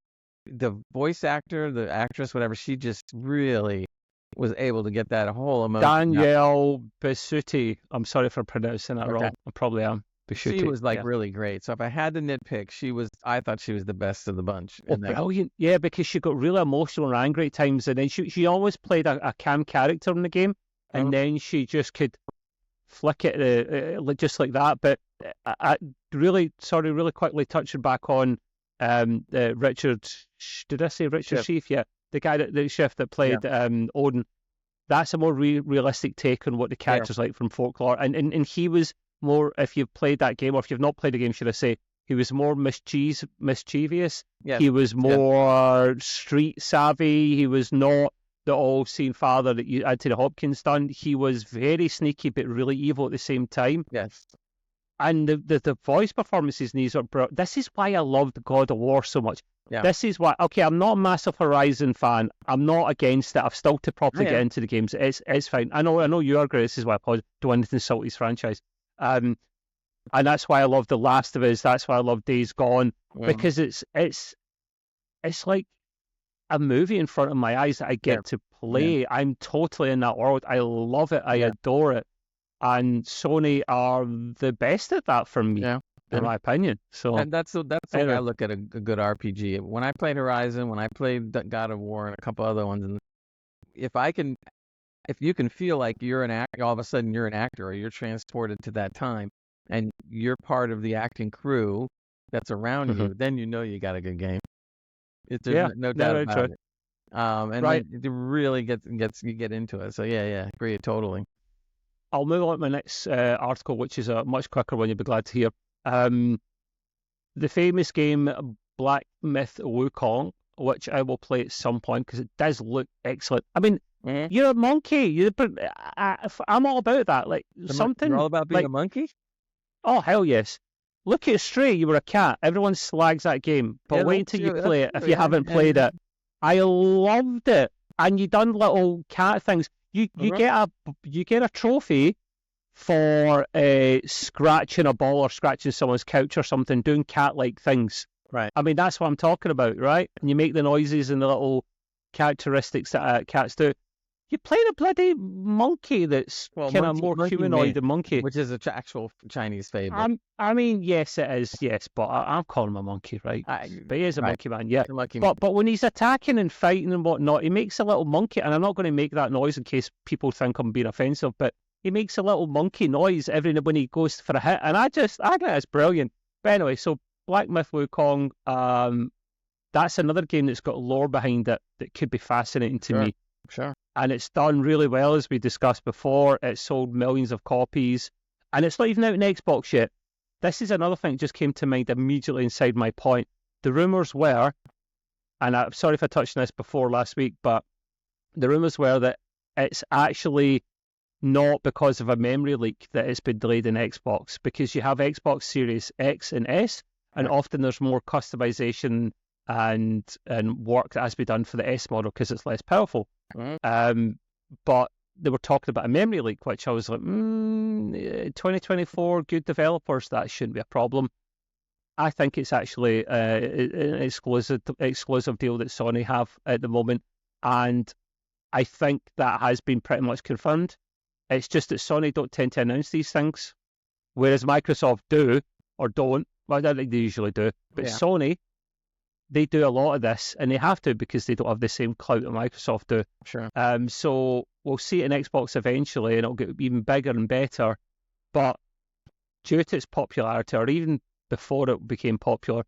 Speaker 1: the voice actor, the actress, whatever, she just really was able to get that whole emotion.
Speaker 2: Danielle Bisutti. I'm sorry for pronouncing that wrong. I probably am.
Speaker 1: She was really great. So if I had to nitpick, I thought she was the best of the bunch.
Speaker 2: Brilliant. Yeah, because she got really emotional and angry at times, and then she always played a calm character in the game, and then she just could flick it just like that. But I really quickly touching back on Richard. Did I say Richard Schiff? Yeah, the guy the chef that played Odin. That's a more realistic take on what the character's like from folklore, and he was more, if you've played that game, or if you've not played the game, should I say, he was more mischievous.
Speaker 1: Yes.
Speaker 2: He was more street savvy. He was not the all-seeing father that Anthony Hopkins done. He was very sneaky but really evil at the same time.
Speaker 1: Yes.
Speaker 2: And the voice performances in these are brilliant. This is why I loved God of War so much.
Speaker 1: Yeah.
Speaker 2: This is why, okay, I'm not a massive Horizon fan. I'm not against it. I've still to properly get into the games. It's fine. I know you are, Grace. This is why I don't want to insult his franchise. And that's why I love The Last of Us. That's why I love Days Gone, because it's like a movie in front of my eyes that I get to play. Yeah. I'm totally in that world. I love it. I adore it. And Sony are the best at that for me, in my opinion. So,
Speaker 1: and that's the way I look at a good RPG. When I played Horizon, when I played God of War, and a couple other ones, and if you can feel like you're an actor, all of a sudden you're an actor, or you're transported to that time, and you're part of the acting crew that's around you, then you know you got a good game. There's no doubt about it. And it really you get into it. So agree totally.
Speaker 2: I'll move on to my next article, which is a much quicker one. You'll be glad to hear. The famous game Black Myth Wukong, which I will play at some point because it does look excellent. I mean, you're a monkey. I'm all about that. Like something.
Speaker 1: You're all about being a monkey?
Speaker 2: Oh, hell yes. Look at Stray. You were a cat. Everyone slags that game, but wait until you play it if you haven't played it. I loved it, and you done little cat things. You get a trophy for scratching a ball or scratching someone's couch or something, doing cat-like things.
Speaker 1: Right.
Speaker 2: I mean, that's what I'm talking about, right? And you make the noises and the little characteristics that cats do. You're playing a bloody monkey that's kind of more humanoid than monkey.
Speaker 1: Which is an actual Chinese fable.
Speaker 2: I mean, yes, it is, yes, but I'm calling him a monkey, right? But he is a monkey man, yeah. But when he's attacking and fighting and whatnot, he makes a little monkey, and I'm not going to make that noise in case people think I'm being offensive, but he makes a little monkey noise when he goes for a hit, and I think that's brilliant. But anyway, so Black Myth Wukong, that's another game that's got lore behind it that could be fascinating to me.
Speaker 1: Sure.
Speaker 2: And it's done really well, as we discussed before. It's sold millions of copies, and it's not even out on Xbox yet. This is another thing that just came to mind immediately inside my point. The rumours were, and I'm sorry if I touched on this before last week, but the rumours were that it's actually not because of a memory leak that it's been delayed in Xbox, because you have Xbox Series X and S, and often there's more customization and work that has to be done for the S model because it's less powerful. But they were talking about a memory leak, which I was like, 2024, good developers, that shouldn't be a problem. I think it's actually an exclusive deal that Sony have at the moment, and I think that has been pretty much confirmed. It's just that Sony don't tend to announce these things, whereas Microsoft do or don't. Well, I don't think they usually do, but Sony, they do a lot of this, and they have to because they don't have the same clout that Microsoft do.
Speaker 1: Sure.
Speaker 2: So we'll see it in Xbox eventually, and it'll get even bigger and better. But due to its popularity, or even before it became popular,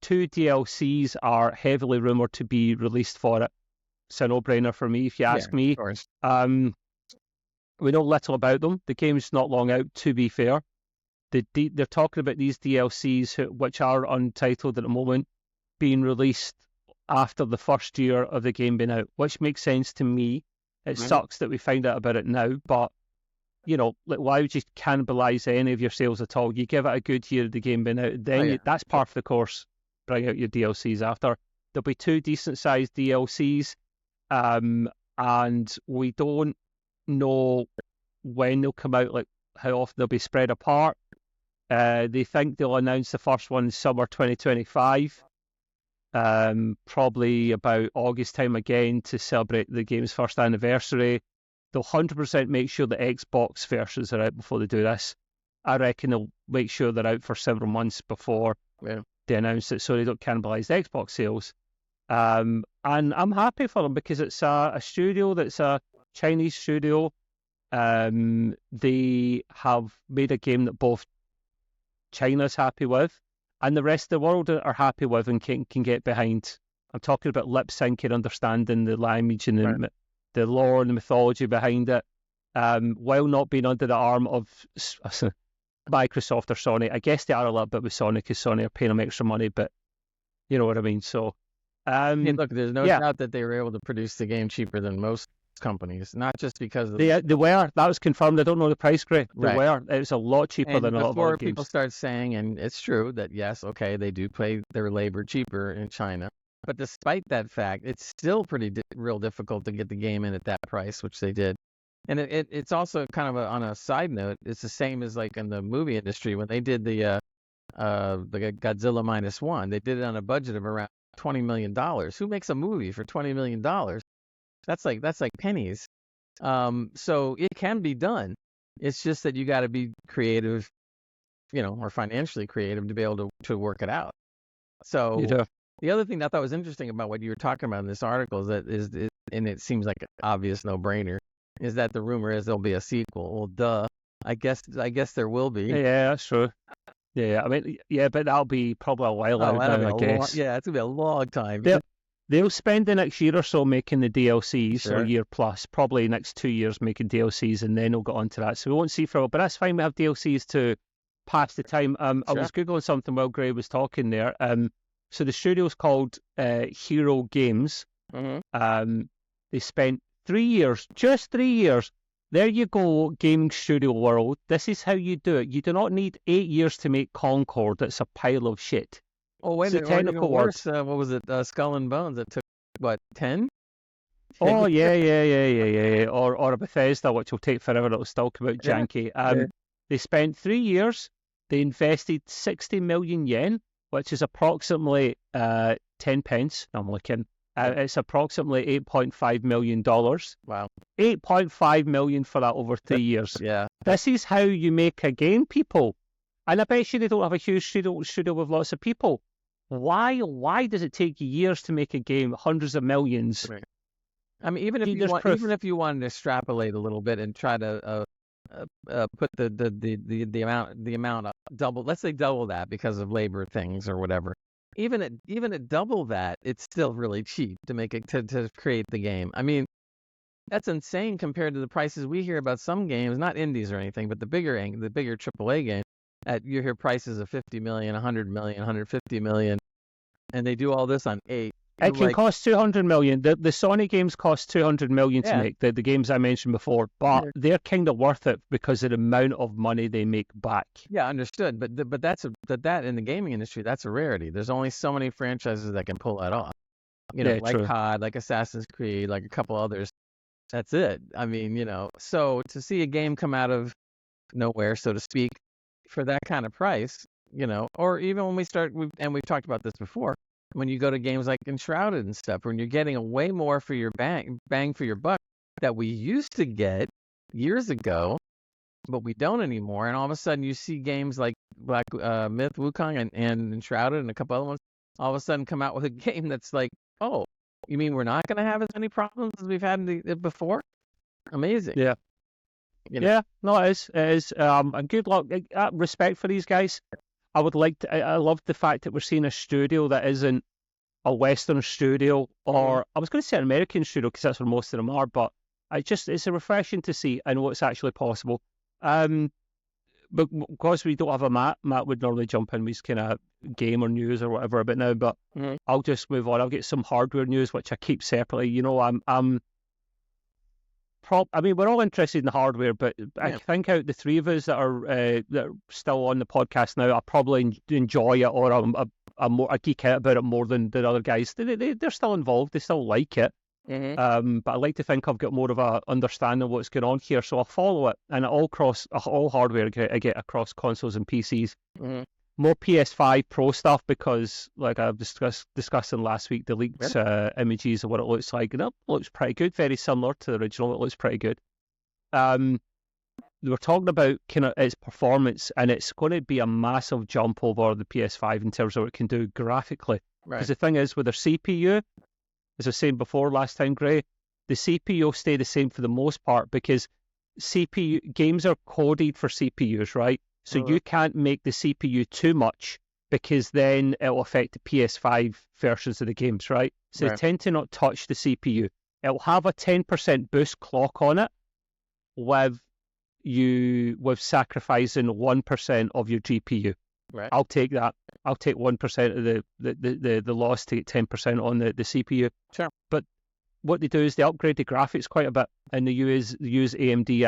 Speaker 2: 2 DLCs are heavily rumored to be released for it. It's a no-brainer for me, if you ask me.
Speaker 1: Of course.
Speaker 2: We know little about them. The game's not long out, to be fair. They're talking about these DLCs, which are untitled at the moment, being released after the first year of the game being out, which makes sense to me. It sucks that we find out about it now, but, you know, like, why would you cannibalize any of your sales at all? You give it a good year of the game being out, then that's part of the course. Bring out your DLCs after. There'll be 2 decent-sized DLCs, and we don't know when they'll come out, like how often they'll be spread apart. They think they'll announce the first one in summer 2025, probably about August time again to celebrate the game's first anniversary. They'll 100% make sure the Xbox versions are out before they do this. I reckon they'll make sure they're out for several months before they announce it, so they don't cannibalize the Xbox sales. And I'm happy for them because it's a studio that's a Chinese studio. They have made a game that both China's happy with and the rest of the world are happy with and can get behind. I'm talking about lip syncing, understanding the language and the lore and the mythology behind it, while not being under the arm of Microsoft or Sony. I guess they are a little bit with Sony because Sony are paying them extra money, but you know what I mean. So,
Speaker 1: look, there's no doubt that they were able to produce the game cheaper than most companies, not just because of
Speaker 2: they were. That was confirmed. I don't know the price, Greg. They were. It was a lot cheaper than a lot of other games.
Speaker 1: Before people start saying, and it's true that yes, okay, they do pay their labor cheaper in China, but despite that fact, it's still pretty real difficult to get the game in at that price, which they did. And it's also kind of on a side note, it's the same as like in the movie industry when they did the Godzilla -1. They did it on a budget of around $20 million. Who makes a movie for $20 million? That's like pennies. So it can be done. It's just that you got to be creative, you know, or financially creative to be able to work it out. So the other thing that I thought was interesting about what you were talking about in this article and it seems like an obvious no-brainer, is that the rumor is there'll be a sequel. Well, duh. I guess there will be.
Speaker 2: Yeah, that's true. Yeah, I mean, but that'll be probably a while out now, I guess.
Speaker 1: It's going to be a long time.
Speaker 2: They'll spend the next year or so making the DLCs, or a year plus, probably next 2 years making DLCs, and then they'll get onto that. So we won't see for a while, but that's fine. We have DLCs to pass the time. I was Googling something while Gray was talking there. So the studio's called Hero Games. They spent 3 years, just 3 years. There you go, gaming studio world. This is how you do it. You do not need 8 years to make Concord. It's a pile of shit.
Speaker 1: Oh, wait a minute. Technical worse, what was it? Skull and Bones. It took, what, 10?
Speaker 2: Oh, yeah. Or a Bethesda, which will take forever. It'll still come out janky. They spent 3 years. They invested 60 million yen, which is approximately 10 pence. I'm looking. It's approximately $8.5 million.
Speaker 1: Wow.
Speaker 2: $8.5 million for that over 3 years.
Speaker 1: Yeah.
Speaker 2: This is how you make a game, people. And I bet you they don't have a huge studio with lots of people. Why does it take years to make a game, hundreds of millions?
Speaker 1: Right. I mean, even if you wanted to extrapolate a little bit and try to put the amount up, double, let's say double that because of labor things or whatever. Even at double that, it's still really cheap to make it to create the game. I mean, that's insane compared to the prices we hear about some games, not indies or anything, but the bigger AAA games. You hear prices of 50 million, 100 million, 150 million, and they do all this on 8.
Speaker 2: It can cost 200 million. The Sony games cost 200 million to make, the games I mentioned before, but they're kind of worth it because of the amount of money they make back.
Speaker 1: Yeah, understood. But that in the gaming industry, that's a rarity. There's only so many franchises that can pull that off. You know, like COD, like Assassin's Creed, like a couple others. That's it. I mean, so to see a game come out of nowhere, so to speak, for that kind of price, or even when we've talked about this before, when you go to games like Enshrouded and stuff, when you're getting a way more for your bang for your buck that we used to get years ago, but we don't anymore. And all of a sudden you see games like Black Myth, Wukong, and Enshrouded and a couple other ones all of a sudden come out with a game that's like, oh, you mean we're not going to have as many problems as we've had before? Amazing.
Speaker 2: Yeah.
Speaker 1: You know?
Speaker 2: Yeah, no, it is. It is. And good luck. Respect for these guys. I would like to. I love the fact that we're seeing a studio that isn't a Western studio, or I was going to say an American studio because that's where most of them are. But it's a refreshing to see and what's actually possible. But because we don't have a Matt would normally jump in with kind of game or news or whatever a bit now. But I'll just move on. I'll get some hardware news which I keep separately. You know, I mean, we're all interested in the hardware, but I think out the three of us that are still on the podcast now, I probably enjoy it, or I geek out about it more than the other guys. They're still involved. They still like it. But I like to think I've got more of a understanding of what's going on here, so I'll follow it. And all hardware I get across consoles and PCs. More PS5 Pro stuff because, like I've discussing last week, the leaked images of what it looks like, and it looks pretty good, very similar to the original. It looks pretty good. They were talking about kind of its performance, and it's going to be a massive jump over the PS5 in terms of what it can do graphically. Because the thing is, with their CPU, as I was saying before last time, Gray, the CPU will stay the same for the most part because CPU games are coded for CPUs, right? So you can't make the CPU too much because then it'll affect the PS5 versions of the games, right? So they tend to not touch the CPU. It'll have a 10% boost clock on it with sacrificing 1% of your GPU. Right. I'll take that. I'll take 1% of the loss to get 10% on the CPU. Sure. But what they do is they upgrade the graphics quite a bit, and they use AMD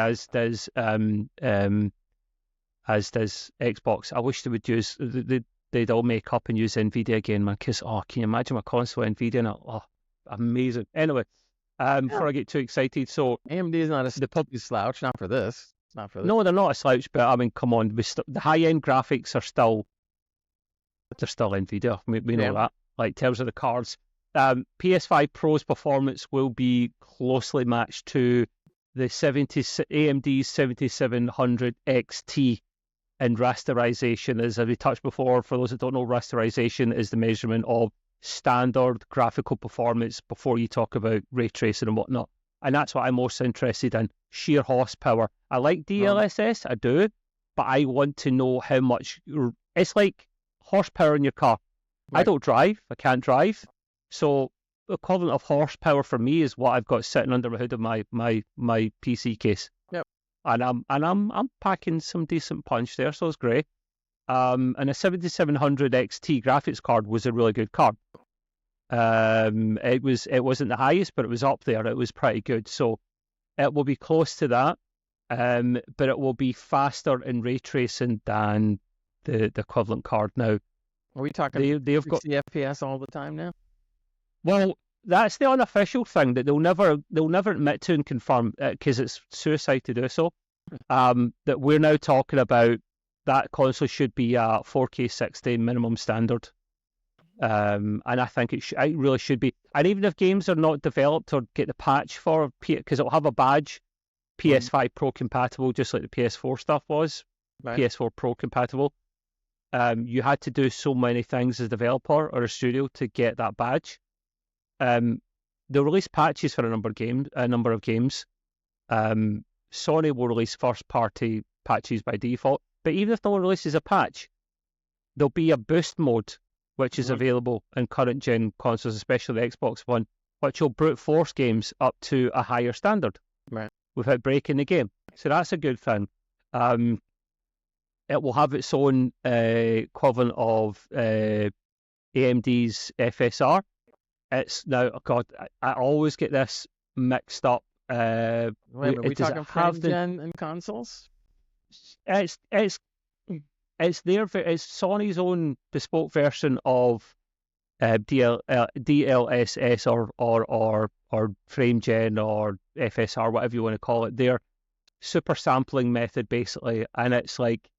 Speaker 2: as does Xbox. I wish they would use they'd all make up and use Nvidia again, man. Because can you imagine my console Nvidia? And amazing. Anyway, before I get too excited, so
Speaker 1: AMD is not a slouch, not for this. Not for this.
Speaker 2: No, they're not a slouch, but I mean, come on, the high-end graphics are still Nvidia. We know that. Like in terms of the cards, PS5 Pro's performance will be closely matched to the AMD 7700 XT in rasterization. As we touched before, for those that don't know, rasterization is the measurement of standard graphical performance before you talk about ray tracing and whatnot. And that's what I'm most interested in, sheer horsepower. I like DLSS, I do, but I want to know how much. It's like horsepower in your car. I don't drive, I can't drive. So the equivalent of horsepower for me is what I've got sitting under the hood of my PC case. Yep. And I'm packing some decent punch there, so it's great. And a 7700 XT graphics card was a really good card. It wasn't the highest, but it was up there. It was pretty good. So it will be close to that. But it will be faster in ray tracing than the equivalent card now.
Speaker 1: Are we talking they've got FPS all the time now?
Speaker 2: Well, that's the unofficial thing that they'll never admit to and confirm because it's suicide to do so. That we're now talking about that console should be a 4K 60 minimum standard. And I think it really should be. And even if games are not developed or get the patch for, because it'll have a badge, PS5 Pro compatible, just like the PS4 stuff was, PS4 Pro compatible. You had to do so many things as a developer or a studio to get that badge. They'll release patches for a number of games. Sony will release first-party patches by default, but even if no one releases a patch, there'll be a boost mode which is available in current-gen consoles, especially the Xbox One, which will brute force games up to a higher standard without breaking the game. So that's a good thing. It will have its own equivalent of AMD's FSR. It's now, oh God, I always get this mixed up.
Speaker 1: Wait, are we talking gen and consoles?
Speaker 2: It's Sony's own bespoke version of DLSS or frame gen or FSR, whatever you want to call it. Their super sampling method, basically, and it's like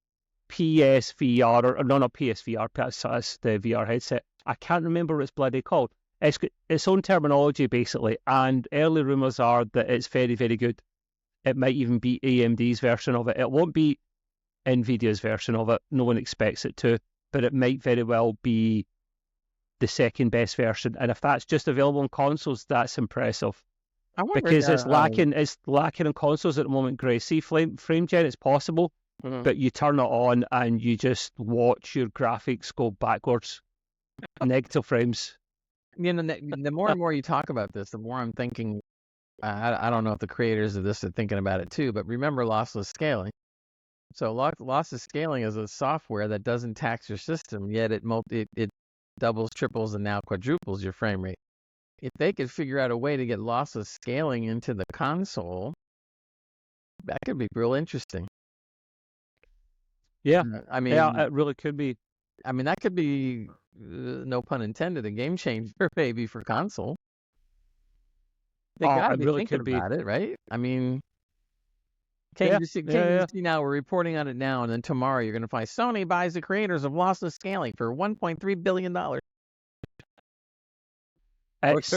Speaker 2: PSVR or no, not PSVR. That's the VR headset. I can't remember what it's bloody called. It's got its own terminology, basically, and early rumours are that it's very, very good. It might even be AMD's version of it. It won't be NVIDIA's version of it. No one expects it to, but it might very well be the second best version. And if that's just available on consoles, that's impressive.
Speaker 1: I wonder,
Speaker 2: Because it's lacking in consoles at the moment, Gray. See, frame gen, it's possible, but you turn it on and you just watch your graphics go backwards. Negative frames.
Speaker 1: You know, the more and more you talk about this, the more I'm thinking, I don't know if the creators of this are thinking about it too, but remember lossless scaling. So lossless scaling is a software that doesn't tax your system, yet it doubles, triples, and now quadruples your frame rate. If they could figure out a way to get lossless scaling into the console, that could be real interesting.
Speaker 2: Yeah,
Speaker 1: I mean,
Speaker 2: yeah, it really could be.
Speaker 1: I mean, that could be, no pun intended, a game changer maybe for console. They gotta be
Speaker 2: really
Speaker 1: thinking about it, right? I mean,
Speaker 2: Yeah,
Speaker 1: you see now, we're reporting on it now, and then tomorrow you're going to find Sony buys the creators of lossless scaling for $1.3 billion.
Speaker 2: It's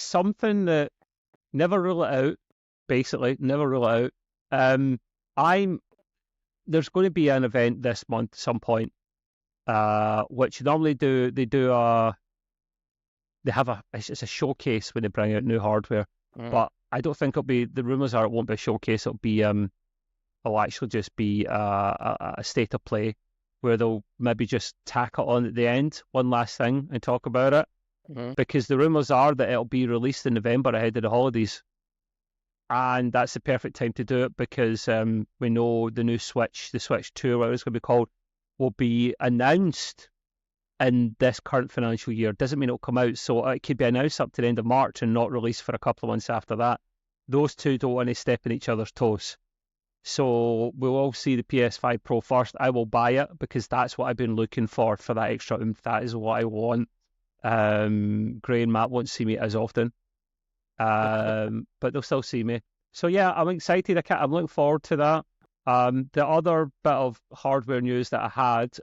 Speaker 2: something that never rule it out. Basically, never rule it out. There's going to be an event this month at some point, which normally it's a showcase when they bring out new hardware, but I don't think it'll be. The rumors are it won't be a showcase. It'll actually just be a state of play where they'll maybe just tack it on at the end, one last thing, and talk about it. Because the rumors are that it'll be released in November ahead of the holidays, and that's the perfect time to do it because we know the new Switch, the Switch 2, whatever it's going to be called, will be announced in this current financial year. Doesn't mean it'll come out, so it could be announced up to the end of March and not released for a couple of months after that. Those two don't want to step in each other's toes. So we'll all see the PS5 Pro first. I will buy it because that's what I've been looking for that extra oomph. That is what I want. Gray and Matt won't see me as often, but they'll still see me. So yeah, I'm excited. I'm looking forward to that. The other bit of hardware news that I had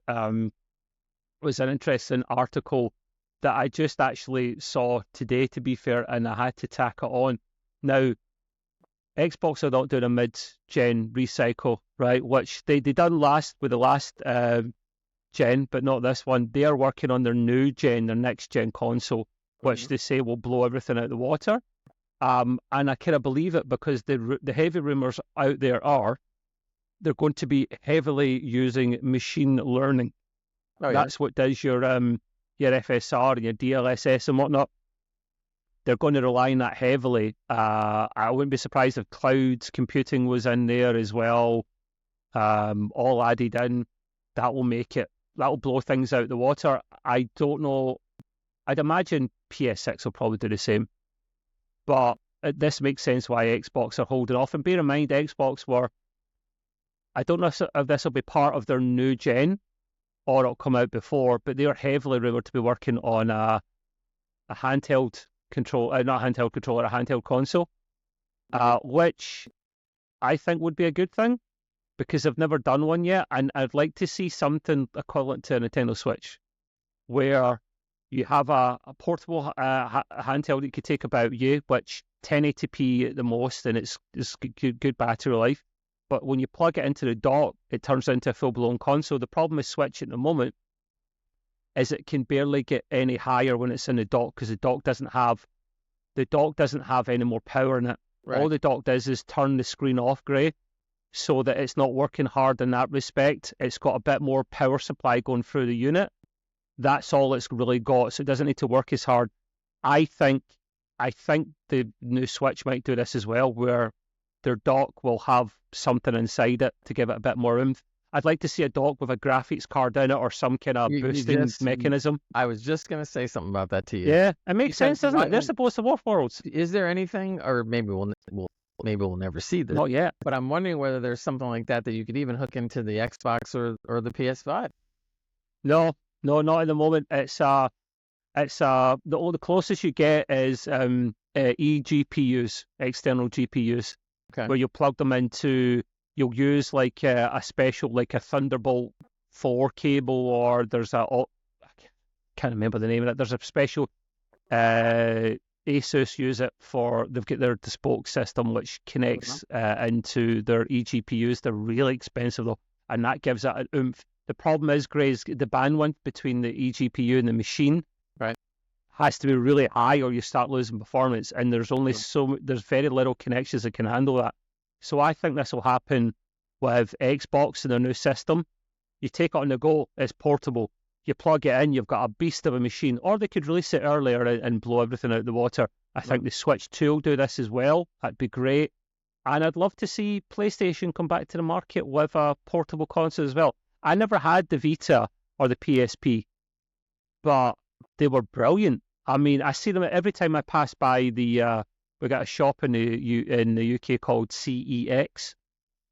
Speaker 2: was an interesting article that I just actually saw today, to be fair, and I had to tack it on. Now, Xbox are not doing a mid-gen recycle, right? Which they done with the last gen, but not this one. They are working on their new gen, their next gen console, which they say will blow everything out of the water. And I kind of believe it because the heavy rumors out there are they're going to be heavily using machine learning. That's what does your FSR and your DLSS and whatnot. They're going to rely on that heavily. I wouldn't be surprised if cloud computing was in there as well, all added in. That will blow things out the water. I don't know. I'd imagine PS6 will probably do the same. But this makes sense why Xbox are holding off. And bear in mind, Xbox I don't know if this will be part of their new gen or it'll come out before, but they are heavily rumored to be working on a handheld control, not a handheld controller, a handheld console, which I think would be a good thing because they've never done one yet, and I'd like to see something equivalent to a Nintendo Switch, where you have a portable handheld that you could take about you, which 1080p at the most, and it's good battery life. But when you plug it into the dock, it turns into a full-blown console. The problem with Switch at the moment is it can barely get any higher when it's in the dock because the dock doesn't have any more power in it. Right. All the dock does is turn the screen off, Gray, so that it's not working hard in that respect. It's got a bit more power supply going through the unit. That's all it's really got, so it doesn't need to work as hard. I think the new Switch might do this as well, where their dock will have something inside it to give it a bit more oomph. I'd like to see a dock with a graphics card in it or some kind of boosting mechanism.
Speaker 1: I was just going to say something about that to you.
Speaker 2: Yeah, it makes sense, doesn't it? They're supposed to work worlds.
Speaker 1: Is there anything, or maybe we'll never see this.
Speaker 2: Not yet.
Speaker 1: But I'm wondering whether there's something like that you could even hook into the Xbox or the PS5.
Speaker 2: No, not at the moment. It's the closest you get is eGPUs, external GPUs. Okay. Where you plug them into, you'll use like a special, like a Thunderbolt 4 cable, or there's I can't remember the name of it. There's a special, Asus use it for, they've got their bespoke system which connects into their eGPUs. They're really expensive though, and that gives it an oomph. The problem is, Grace, the bandwidth between the eGPU and the machine
Speaker 1: Right.
Speaker 2: has to be really high, or you start losing performance. And there's only there's very little connections that can handle that. So I think this will happen with Xbox and their new system. You take it on the go, it's portable. You plug it in, you've got a beast of a machine. Or they could release it earlier and blow everything out of the water. I think the Switch 2 will do this as well. That'd be great. And I'd love to see PlayStation come back to the market with a portable console as well. I never had the Vita or the PSP, but they were brilliant. I mean, I see them every time I pass by the. We got a shop in the UK called CEX,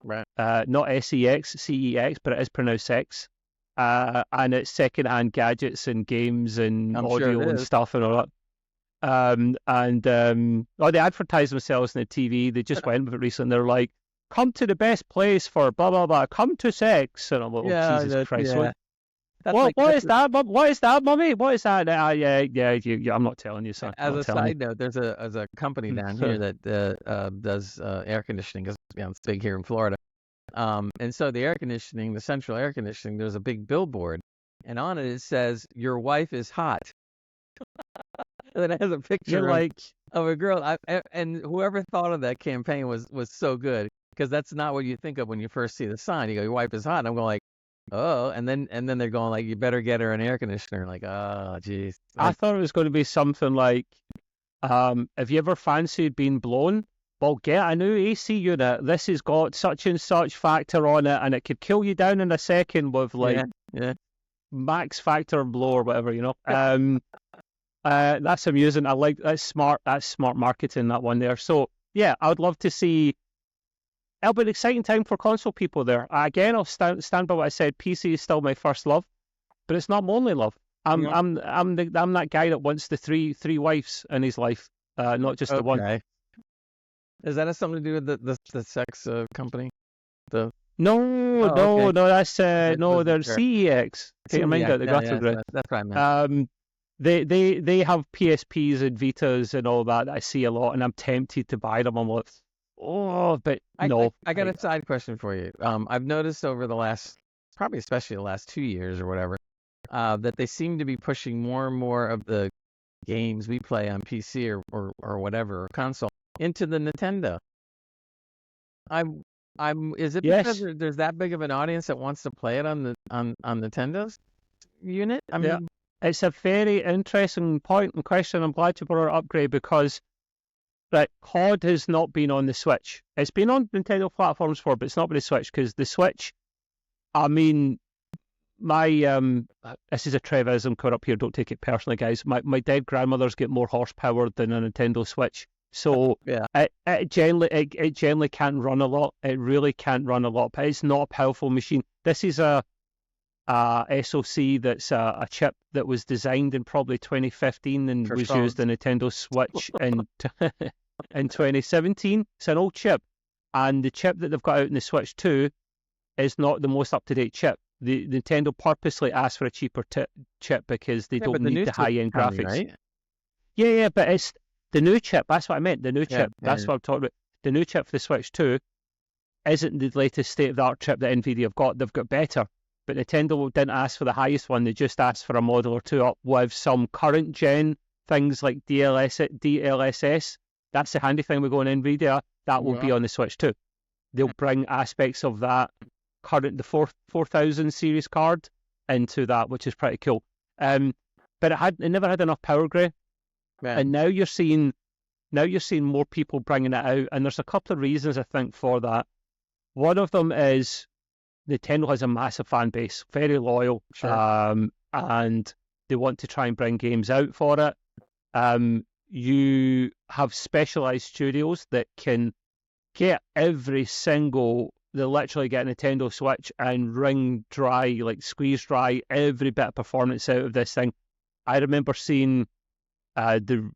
Speaker 1: Right.
Speaker 2: Not SEX, CEX, but it is pronounced X. And it's secondhand gadgets and games and audio and stuff and all that. They advertise themselves on the TV. They just went with it recently. They're like, come to the best place for blah blah blah. Come to sex. And I'm like, Jesus Christ!
Speaker 1: Yeah.
Speaker 2: What is that? What is that, mummy? What is that? Yeah. I'm not telling you, son.
Speaker 1: As a side note, there's a company down here that does air conditioning, because it's big here in Florida. And so the air conditioning, the central air conditioning, there's a big billboard, and on it says, "Your wife is hot." And then it has a picture of a girl. And whoever thought of that campaign was so good, because that's not what you think of when you first see the sign. You go, "Your wife is hot." And I'm going like, oh, and then they're going like, "You better get her an air conditioner." Like, oh, geez.
Speaker 2: I thought it was going to be something like, have you ever fancied being blown? Well, get a new AC unit. This has got such and such factor on it, and it could kill you down in a second with max factor blow or whatever, you know. That's amusing. I like that's smart. That's smart marketing, that one there. So yeah, I would love to see. It'll be an exciting time for console people there. Again, I'll stand by what I said. PC is still my first love, but it's not my only love. I'm that guy that wants the three wives in his life, not just the one.
Speaker 1: Is that something to do with the sex company?
Speaker 2: No, that's they're CEX. Take your mind out the gutter.
Speaker 1: That's what I meant.
Speaker 2: They have PSPs and Vitas and all that I see a lot, and I'm tempted to buy them. I'm like, but no.
Speaker 1: I got a side question for you. I've noticed over the last, probably especially the last 2 years or whatever, that they seem to be pushing more and more of the games we play on PC or whatever, or console, into the Nintendo. Is it because there's that big of an audience that wants to play it on Nintendo's unit? I mean,
Speaker 2: it's a very interesting point and question. I'm glad you brought it up, Gray, because COD has not been on the Switch. It's been on Nintendo platforms before, but it's not been the Switch, because the Switch, I mean, this is a Trevism caught up here, don't take it personally, guys. My dead grandmother's get more horsepower than a Nintendo Switch. So it generally can't run a lot. It really can't run a lot, but it's not a powerful machine. This is a SoC that's a chip that was designed in probably 2015 and was used in Nintendo Switch in 2017. It's an old chip, and the chip that they've got out in the Switch 2 is not the most up-to-date chip. The Nintendo purposely asked for a cheaper chip because they don't need the high-end graphics. Right? Yeah, but it's the new chip. That's what I meant. The new chip. That's what I'm talking about. The new chip for the Switch 2 isn't the latest state-of-the-art chip that NVIDIA have got. They've got better. But Nintendo didn't ask for the highest one. They just asked for a model or two up with some current gen things like DLSS. That's the handy thing with going NVIDIA. That will be on the Switch too. They'll bring aspects of that the 4000 series card into that, which is pretty cool. But it never had enough power, Gray. Yeah. And now you're seeing more people bringing it out, and there's a couple of reasons I think for that. One of them is Nintendo has a massive fan base, very loyal, and they want to try and bring games out for it. You have specialized studios that can get they literally get a Nintendo Switch and wring dry, squeeze dry every bit of performance out of this thing. I remember seeing the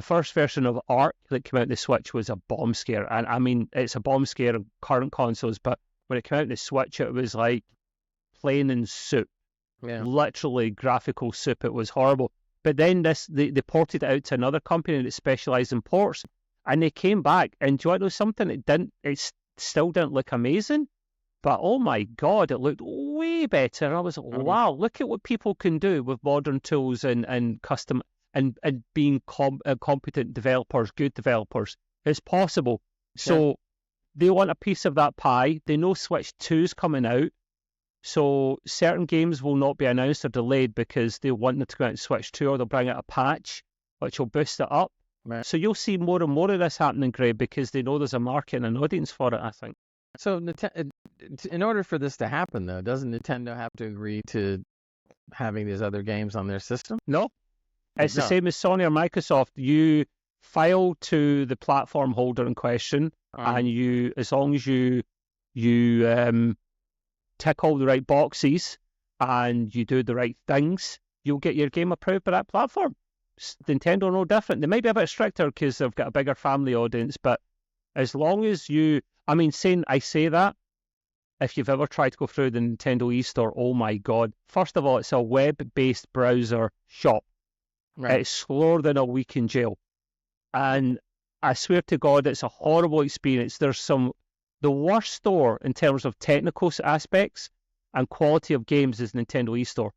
Speaker 2: first version of Ark that came out in the Switch was a bomb scare, and I mean it's a bomb scare on current consoles, but when it came out in the Switch, it was like plain and soup. Yeah. Literally graphical soup. It was horrible. But then they ported it out to another company that specialised in ports, and they came back, and do you want to know something? It still didn't look amazing, But oh my God, it looked way better. And I was like, wow, look at what people can do with modern tools and custom and being competent developers, good developers. It's possible. So they want a piece of that pie. They know Switch 2's coming out. So certain games will not be announced or delayed because they want them to go out and Switch 2, or they'll bring out a patch which will boost it up.
Speaker 1: Right.
Speaker 2: So you'll see more and more of this happening, Greg, because they know there's a market and an audience for it, I think.
Speaker 1: So in order for this to happen, though, doesn't Nintendo have to agree to having these other games on their system?
Speaker 2: No. It's the same as Sony or Microsoft. You file to the platform holder in question, and you, as long as you tick all the right boxes and you do the right things, you'll get your game approved by that platform. Nintendo are no different. They might be a bit stricter because they've got a bigger family audience, but as long as you, I say that, if you've ever tried to go through the Nintendo eStore, oh my God. First of all, it's a web-based browser shop.
Speaker 1: Right.
Speaker 2: It's slower than a week in jail. And I swear to God, it's a horrible experience. There's the worst store in terms of technical aspects and quality of games is Nintendo eStore.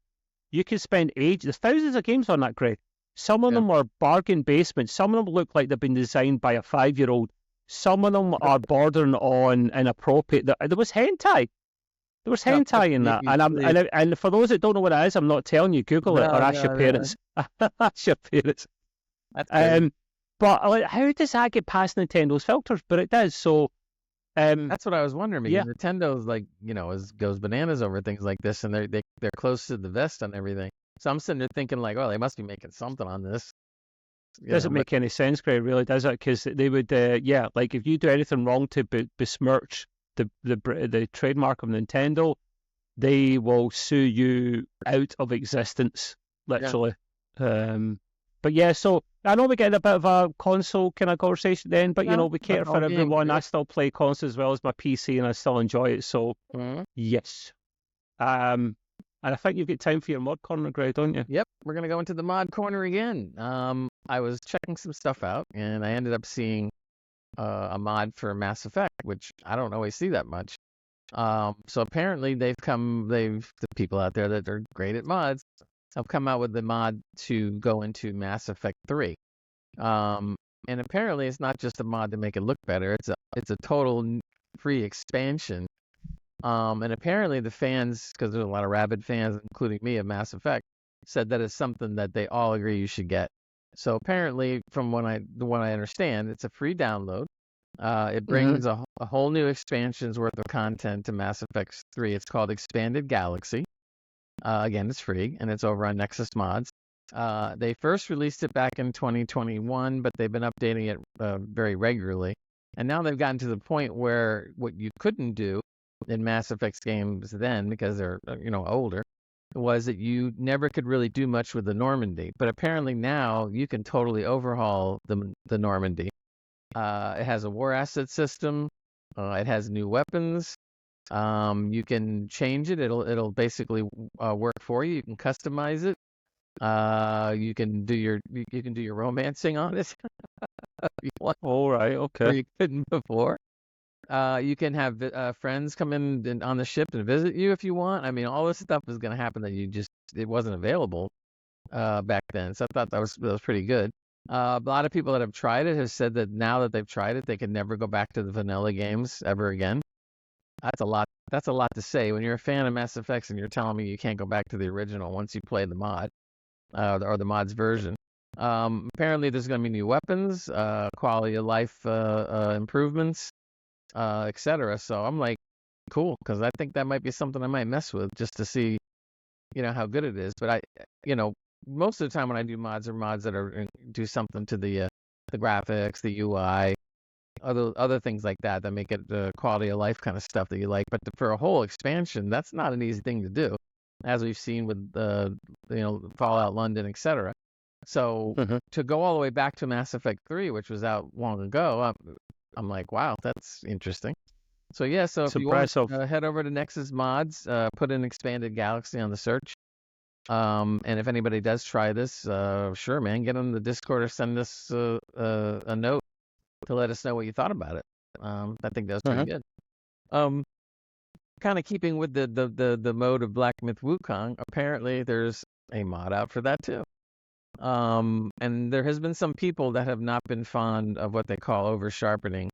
Speaker 2: You can spend ages, there's thousands of games on that, Greg. Some of them are bargain basement. Some of them look like they've been designed by a 5-year-old. Some of them are bordering on inappropriate. There was hentai. There was hentai in that. And for those that don't know what it is, I'm not telling you. Google it or ask your parents. Ask your parents.
Speaker 1: That's
Speaker 2: but how does that get past Nintendo's filters? But it does. So
Speaker 1: that's what I was wondering. Because Nintendo's goes bananas over things like this, and they're close to the vest on everything. So I'm sitting there thinking like, oh, they must be making something on this.
Speaker 2: Doesn't make any sense, Greg, really, does it? Because they would, like if you do anything wrong to besmirch the trademark of Nintendo, they will sue you out of existence, literally. But yeah, so I know we're getting a bit of a console kind of conversation then, but we cater for everyone. I still play console as well as my PC, and I still enjoy it. So yes. And I think you've got time for your mod corner, Greg, don't you?
Speaker 1: Yep, we're going to go into the mod corner again. I was checking some stuff out, and I ended up seeing a mod for Mass Effect, which I don't always see that much. So apparently the people out there that are great at mods have come out with the mod to go into Mass Effect 3. And apparently it's not just a mod to make it look better. It's a total free expansion. And apparently the fans, because there's a lot of rabid fans, including me, of Mass Effect, said that it's something that they all agree you should get. So apparently, from what I understand, it's a free download. It brings a whole new expansion's worth of content to Mass Effect 3. It's called Expanded Galaxy. Again, it's free, and it's over on Nexus Mods. They first released it back in 2021, but they've been updating it very regularly. And now they've gotten to the point where what you couldn't do in Mass Effect games then, because they're older, was that you never could really do much with the Normandy. But apparently now you can totally overhaul the Normandy. It has a war asset system. It has new weapons. You can change it. It'll basically work for you. You can customize it. You can do your romancing on it. If you want.
Speaker 2: All right. Okay.
Speaker 1: Where you couldn't before. You can have friends come in on the ship and visit you if you want. I mean, all this stuff is going to happen that it wasn't available back then. So I thought that was pretty good. A lot of people that have tried it have said that now that they've tried it, they can never go back to the vanilla games ever again. That's a lot. That's a lot to say when you're a fan of Mass Effect and you're telling me you can't go back to the original once you play the mod or the mod's version. Apparently, there's going to be new weapons, quality of life improvements. Etc. So I'm like, cool, because I think that might be something I might mess with just to see, how good it is. But most of the time when I do mods, are mods that do something to the graphics, the UI, other things like that make it quality of life kind of stuff that you like. But for a whole expansion, that's not an easy thing to do, as we've seen with Fallout London, etc. So to go all the way back to Mass Effect 3, which was out long ago, I'm like, wow, that's interesting. So yeah, so if you want to head over to Nexus Mods, put in Expanded Galaxy on the search. And if anybody does try this, sure, man, get on the Discord or send us a note to let us know what you thought about it. I think that was pretty good. kind of keeping with the mode of Black Myth Wukong, apparently there's a mod out for that too. And there has been some people that have not been fond of what they call over sharpening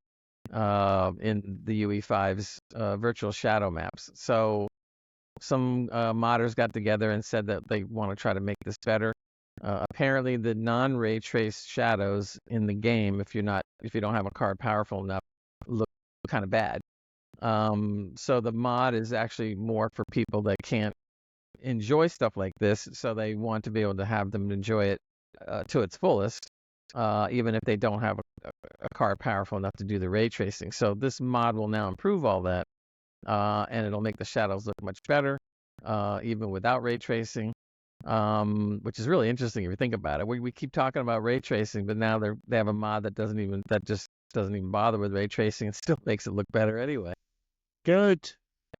Speaker 1: in the UE5's virtual shadow maps. So some modders got together and said that they want to try to make this better. Apparently, the non-ray trace shadows in the game, if you don't have a card powerful enough, look kind of bad. So the mod is actually more for people that can't enjoy stuff like this, so they want to be able to have them enjoy it to its fullest, even if they don't have a card powerful enough to do the ray tracing. So this mod will now improve all that, and it'll make the shadows look much better, even without ray tracing, which is really interesting if you think about it. We keep talking about ray tracing, but now they have a mod that just doesn't even bother with ray tracing. It still makes it look better anyway.
Speaker 2: Good.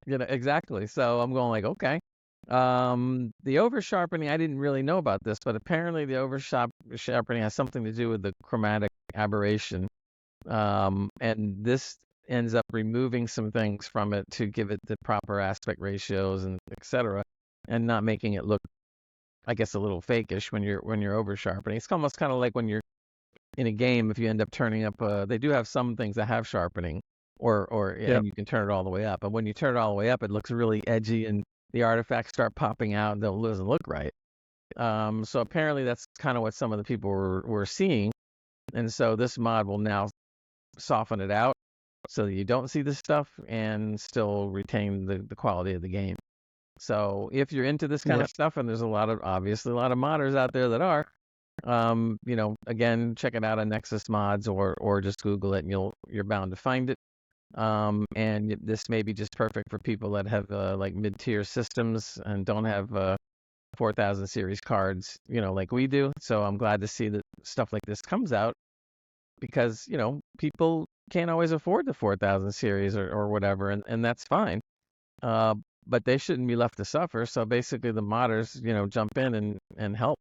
Speaker 1: Exactly. So I'm going like, okay. The over sharpening, I didn't really know about this, but apparently the over sharpening has something to do with the chromatic aberration. And this ends up removing some things from it to give it the proper aspect ratios and etc., and not making it look, I guess, a little fakeish when you're over sharpening. It's almost kind of like when you're in a game, if you end up turning up, they do have some things that have sharpening, and you can turn it all the way up. But when you turn it all the way up, it looks really edgy, and the artifacts start popping out, and it doesn't look right. So apparently that's kind of what some of the people were seeing, and so this mod will now soften it out so that you don't see this stuff and still retain the quality of the game. So if you're into this kind of stuff, and there's obviously a lot of modders out there that are, again, check it out on Nexus Mods or just Google it, and you're bound to find it. And this may be just perfect for people that have like mid-tier systems and don't have 4000 series cards, like we do. So I'm glad to see that stuff like this comes out, because people can't always afford the 4000 series or whatever, and that's fine. But they shouldn't be left to suffer. So basically, the modders, jump in and help.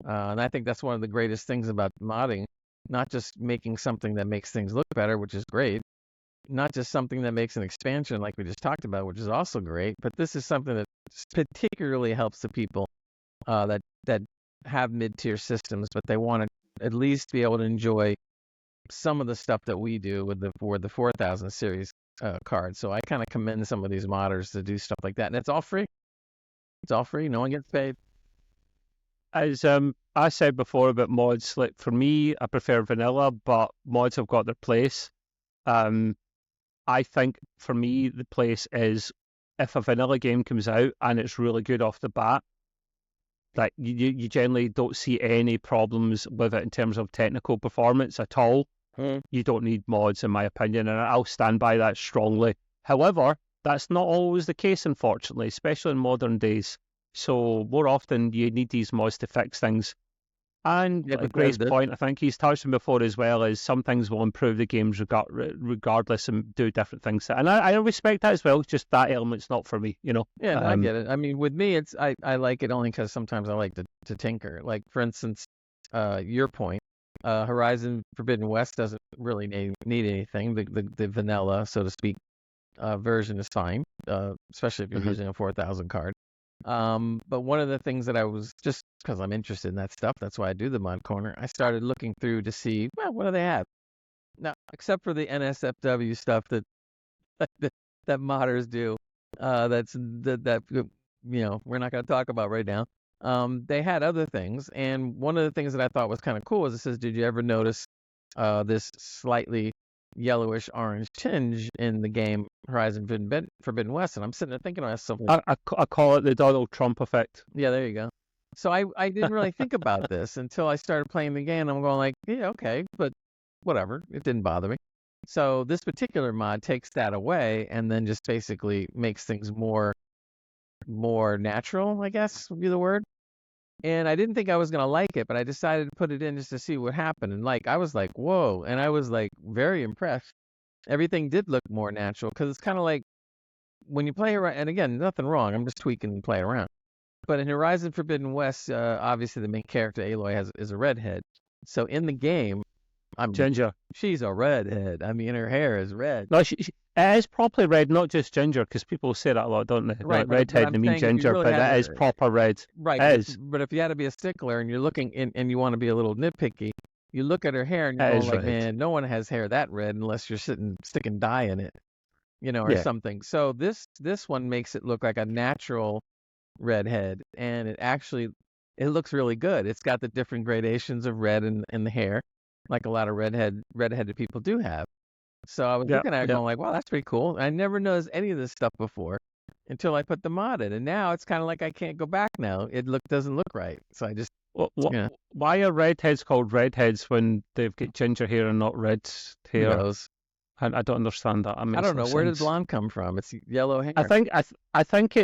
Speaker 1: And I think that's one of the greatest things about modding, not just making something that makes things look better, which is great, not just something that makes an expansion like we just talked about, which is also great, but this is something that particularly helps the people that have mid-tier systems, but they want to at least be able to enjoy some of the stuff that we do with the 4000 series cards. So I kind of commend some of these modders to do stuff like that, and it's all free. It's all free. No one gets paid.
Speaker 2: As I said before about mods, like for me, I prefer vanilla, but mods have got their place. I think for me, the place is if a vanilla game comes out and it's really good off the bat, like you generally don't see any problems with it in terms of technical performance at all. You don't need mods, in my opinion, and I'll stand by that strongly. However, that's not always the case, unfortunately, especially in modern days. So more often you need these mods to fix things. And Gray's point, I think he's touched on before as well, is some things will improve the games regardless and do different things. And I respect that as well. Just that element's not for me, Yeah,
Speaker 1: no, I get it. I mean, with me, I like it only because sometimes I like to tinker. Like, for instance, your point, Horizon Forbidden West doesn't really need anything. The vanilla, so to speak, version is fine, especially if you're using a 4000 card. But one of the things that I was, just because I'm interested in that stuff, that's why I do the mod corner, I started looking through to see, well, what do they have? Now, except for the NSFW stuff that modders do, that we're not going to talk about right now. They had other things, and one of the things that I thought was kind of cool is it says, did you ever notice this slightly yellowish orange tinge in the game Horizon Forbidden West? And I'm sitting there thinking to myself,
Speaker 2: I call it the Donald Trump effect.
Speaker 1: Yeah, there you go. So I didn't really think about this until I started playing the game. I'm going like, yeah, okay, but whatever. It didn't bother me. So this particular mod takes that away and then just basically makes things more natural, I guess would be the word. And I didn't think I was going to like it, but I decided to put it in just to see what happened. And I was like, whoa. And I was like very impressed. Everything did look more natural, because it's kind of like when you play around, and again, nothing wrong. I'm just tweaking and playing around. But in Horizon Forbidden West, obviously the main character, Aloy, is a redhead. So in the game,
Speaker 2: Ginger.
Speaker 1: She's a redhead. I mean, her hair is red.
Speaker 2: No, It is properly red, not just ginger, because people say that a lot, don't they?
Speaker 1: Right,
Speaker 2: Like
Speaker 1: but
Speaker 2: redhead,
Speaker 1: I'm
Speaker 2: they mean
Speaker 1: saying if you
Speaker 2: ginger,
Speaker 1: really
Speaker 2: but
Speaker 1: had
Speaker 2: that is
Speaker 1: to,
Speaker 2: proper red.
Speaker 1: right,
Speaker 2: It is.
Speaker 1: but if you had to be a stickler and you're looking and you want to be a little nitpicky, you look at her hair and you're
Speaker 2: It
Speaker 1: going
Speaker 2: is
Speaker 1: like,
Speaker 2: red.
Speaker 1: man, no one has hair that red unless you're sticking dye in it, or
Speaker 2: Yeah.
Speaker 1: something. So this one makes it look like a natural redhead, and it looks really good. It's got the different gradations of red in the hair, like a lot of redheaded people do have. So I was
Speaker 2: Yeah.
Speaker 1: looking at it
Speaker 2: Yeah.
Speaker 1: going like, wow, that's pretty cool. I never noticed any of this stuff before until I put the mod in, and now it's kind of like I can't go back now. It doesn't look right. So I just
Speaker 2: Why are redheads called redheads when they've got ginger hair and not red
Speaker 1: who
Speaker 2: hair?
Speaker 1: knows?
Speaker 2: I don't understand that.
Speaker 1: I don't know. Where did blonde come from? It's yellow hair.
Speaker 2: I think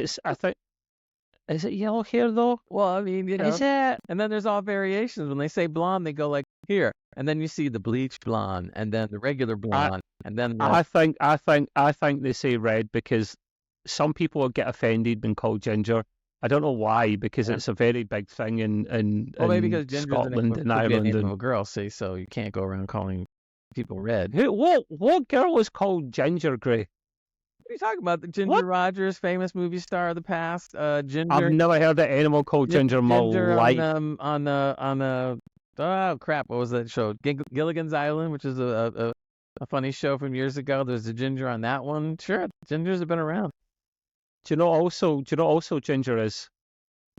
Speaker 2: is it yellow hair though?
Speaker 1: Well, I mean,
Speaker 2: Is it?
Speaker 1: and then there's all variations. When they say blonde, they go like here, and then you see the bleached blonde, and then the regular blonde, and then
Speaker 2: I think they say red because some people will get offended being called ginger. I don't know why, because it's a very big thing in
Speaker 1: maybe because ginger's
Speaker 2: Scotland and
Speaker 1: could be a
Speaker 2: Ireland.
Speaker 1: name
Speaker 2: And
Speaker 1: of a girl, see, so you can't go around calling people red.
Speaker 2: what girl is called Ginger Grey?
Speaker 1: What are you talking about? The Ginger Rogers, famous movie star of the past. Ginger.
Speaker 2: I've never heard an animal called Ginger in my life.
Speaker 1: Oh crap! What was that show? Gilligan's Island, which is a funny show from years ago. There's a ginger on that one. Sure, gingers have been around.
Speaker 2: Do you know also ginger is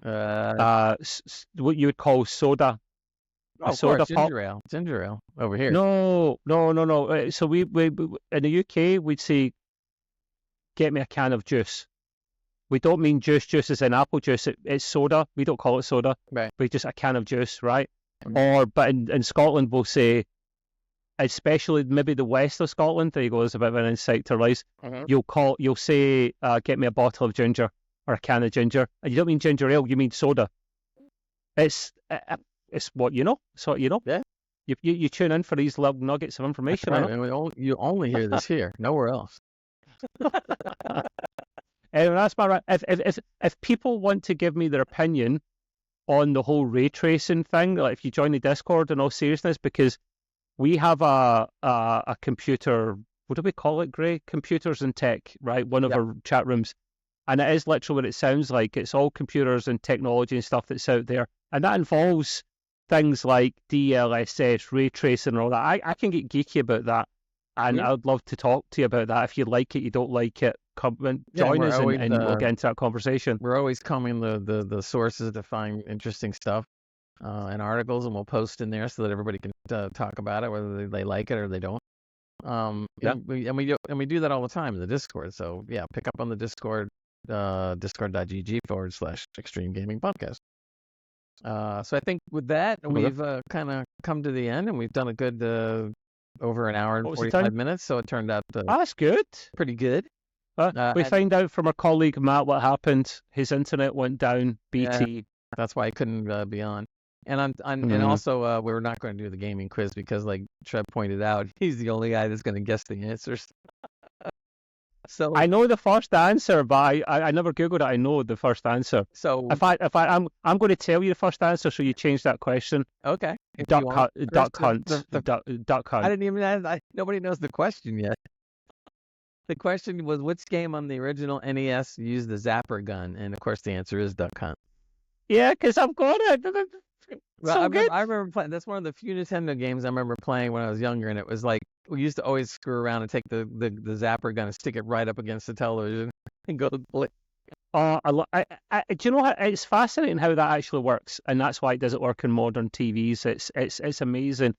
Speaker 2: what you would call soda.
Speaker 1: Of course, ginger ale over here.
Speaker 2: No. So we in the UK we'd say, get me a can of juice. We don't mean juice as in apple juice. It's soda. We don't call it soda.
Speaker 1: Right.
Speaker 2: But just a can of juice, right? But in Scotland we'll say, especially maybe the west of Scotland, there you go, there's a bit of an insight to rice. You'll say, get me a bottle of ginger or a can of ginger. And you don't mean ginger ale, you mean soda. It's what you know. It's what you know.
Speaker 1: Yeah.
Speaker 2: You tune in for these little nuggets of information.
Speaker 1: Right. You only hear this here, nowhere else.
Speaker 2: Anyway, that's my right. If people want to give me their opinion on the whole ray tracing thing, like if you join the Discord in all seriousness, because we have a computer, what do we call it, Gray? Computers and Tech, right? One of our chat rooms. And it is literally what it sounds like. It's all computers and technology and stuff that's out there. And that involves things like DLSS, ray tracing and all that. I can get geeky about that. And I'd love to talk to you about that. If you like it, you don't like it, come and join us and we'll get into that conversation.
Speaker 1: We're always combing the sources to find interesting stuff and articles, and we'll post in there so that everybody can talk about it, whether they like it or they don't. And we do that all the time in the Discord. So yeah, pick up on the Discord, discord.gg/Extreme Gaming Podcast. So I think with that, we've kind of come to the end, and we've done a good over an hour and 45 minutes. So it turned out
Speaker 2: that's good,
Speaker 1: pretty good.
Speaker 2: We find out from our colleague Matt what happened. His internet went down. BT.
Speaker 1: Yeah, that's why he couldn't be on. And and also we're not going to do the gaming quiz because, like Trev pointed out, he's the only guy that's going to guess the answers. So
Speaker 2: I know the first answer, but I never googled it. I know the first answer.
Speaker 1: So
Speaker 2: I'm going to tell you the first answer, so you change that question.
Speaker 1: Okay.
Speaker 2: Duck hunt. Duck hunt.
Speaker 1: I didn't even. Nobody knows the question yet. The question was, which game on the original NES used the zapper gun? And of course, the answer is Duck Hunt.
Speaker 2: Yeah, because I've got it.
Speaker 1: Well, I remember playing. That's one of the few Nintendo games I remember playing when I was younger, and it was like we used to always screw around and take the zapper gun and stick it right up against the television and go play.
Speaker 2: Do you know how it's fascinating how that actually works, and that's why it doesn't work in modern TVs. It's amazing.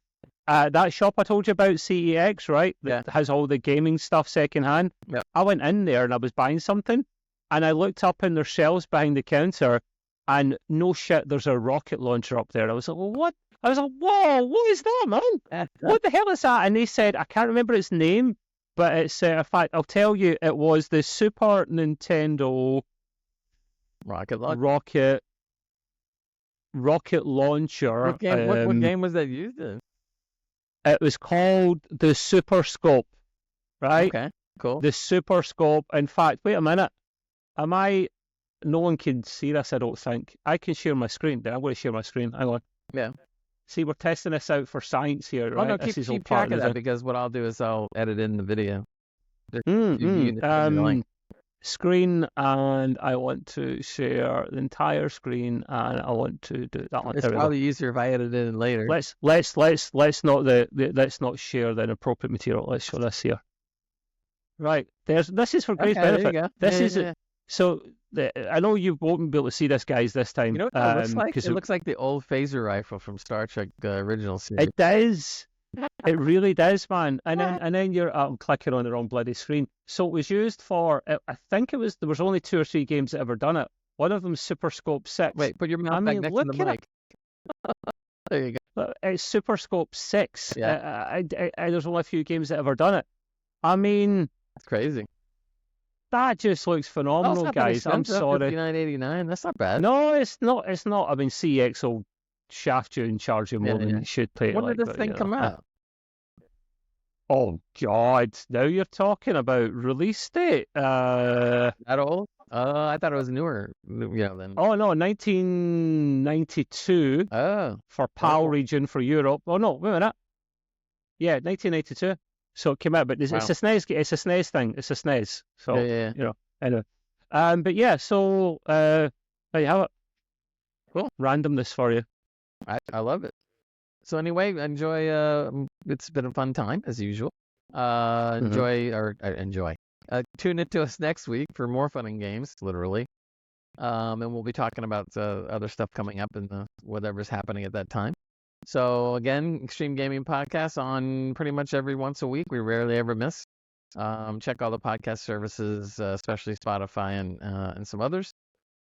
Speaker 2: That shop I told you about, CEX, right? That has all the gaming stuff secondhand.
Speaker 1: Yeah.
Speaker 2: I went in there and I was buying something, and I looked up in their shelves behind the counter, and no shit, there's a rocket launcher up there. I was like, well, what? I was like, whoa, what is that, man? What the hell is that? And they said, I can't remember its name, but it's, in fact, I'll tell you, it was the Super Nintendo rocket launcher.
Speaker 1: What game was that used in?
Speaker 2: It was called the Super Scope, right?
Speaker 1: Okay, cool.
Speaker 2: The Super Scope. In fact, wait a minute. No one can see this, I don't think. I can share my screen. I'm going to share my screen. Hang on.
Speaker 1: Yeah.
Speaker 2: See, we're testing this out for science here, right?
Speaker 1: Oh, no, keep track of that, because what I'll do is I'll edit in the video.
Speaker 2: Screen, and I want to share the entire screen, and I want to do that one.
Speaker 1: It's probably easier if I edit it in later.
Speaker 2: Let's not let's not share the inappropriate material. Let's show this here. Right, this is for Grace's benefit.
Speaker 1: There you go.
Speaker 2: This is so. I know you won't be able to see this, guys, this time.
Speaker 1: You know what that looks like? It looks like the old phaser rifle from Star Trek original series.
Speaker 2: It does. It really does, man. And then you're I'm clicking on the wrong bloody screen. So it was used for, I think there was only 2 or 3 games that ever done it. One of them, Super Scope 6.
Speaker 1: Wait, put your mouth back next to the mic. There you go.
Speaker 2: It's Super Scope 6.
Speaker 1: Yeah.
Speaker 2: There's only a few games that ever done it. I mean,
Speaker 1: that's crazy.
Speaker 2: That just looks phenomenal, guys. I'm sorry.
Speaker 1: $59.89. That's not bad.
Speaker 2: No, it's not. It's not. I mean, CX will shaft you and charge you more than you should pay.
Speaker 1: When did this thing come out?
Speaker 2: Oh God! Now you're talking about release date.
Speaker 1: That old? I thought it was newer. Then.
Speaker 2: Oh no, 1992.
Speaker 1: Oh.
Speaker 2: For PAL region for Europe. Oh no, wait a minute. Yeah, 1992. So it came out, but it's a SNES. It's a SNES thing. It's a SNES. So anyway. But yeah. So there you have it.
Speaker 1: Cool.
Speaker 2: Randomness for you.
Speaker 1: I love it. So anyway, enjoy. It's been a fun time as usual. Enjoy. Tune into us next week for more fun and games, literally. And we'll be talking about other stuff coming up and whatever's happening at that time. So again, Extreme Gaming Podcast on pretty much every once a week. We rarely ever miss. Check all the podcast services, especially Spotify and some others.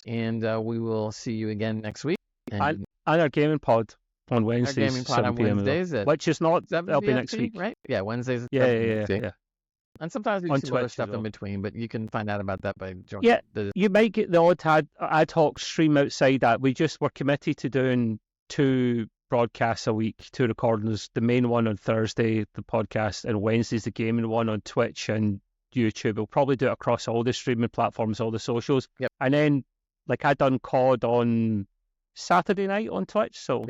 Speaker 1: And we will see you again next week.
Speaker 2: And our gaming pod on Wednesdays.
Speaker 1: Our gaming pod on Wednesdays,
Speaker 2: which is not. That'll be next week,
Speaker 1: right? Yeah, Wednesdays.
Speaker 2: Yeah.
Speaker 1: And sometimes we do some other stuff in between, but you can find out about that by joining.
Speaker 2: Yeah, you might get the odd ad hoc stream outside that. We're committed to doing 2 broadcasts a week, 2 recordings. The main one on Thursday, the podcast, and Wednesday's the gaming one on Twitch and YouTube. We'll probably do it across all the streaming platforms, all the socials.
Speaker 1: Yep.
Speaker 2: And then, like, I done COD on Saturday night on Twitch. So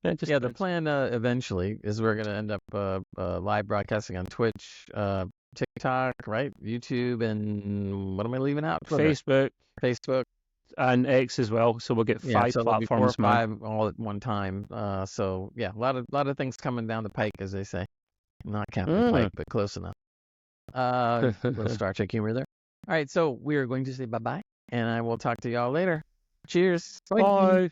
Speaker 1: the plan eventually is we're going to end up live broadcasting on Twitch, TikTok, right? YouTube, and what am I leaving out?
Speaker 2: Facebook, and X as well. So we'll get 5 platforms,
Speaker 1: 4 or 5 all at one time. So yeah, a lot of things coming down the pike, as they say. Not counting the pike, but close enough. Little Star Trek humor there. All right, so we are going to say bye-bye, and I will talk to y'all later. Cheers.
Speaker 2: Bye.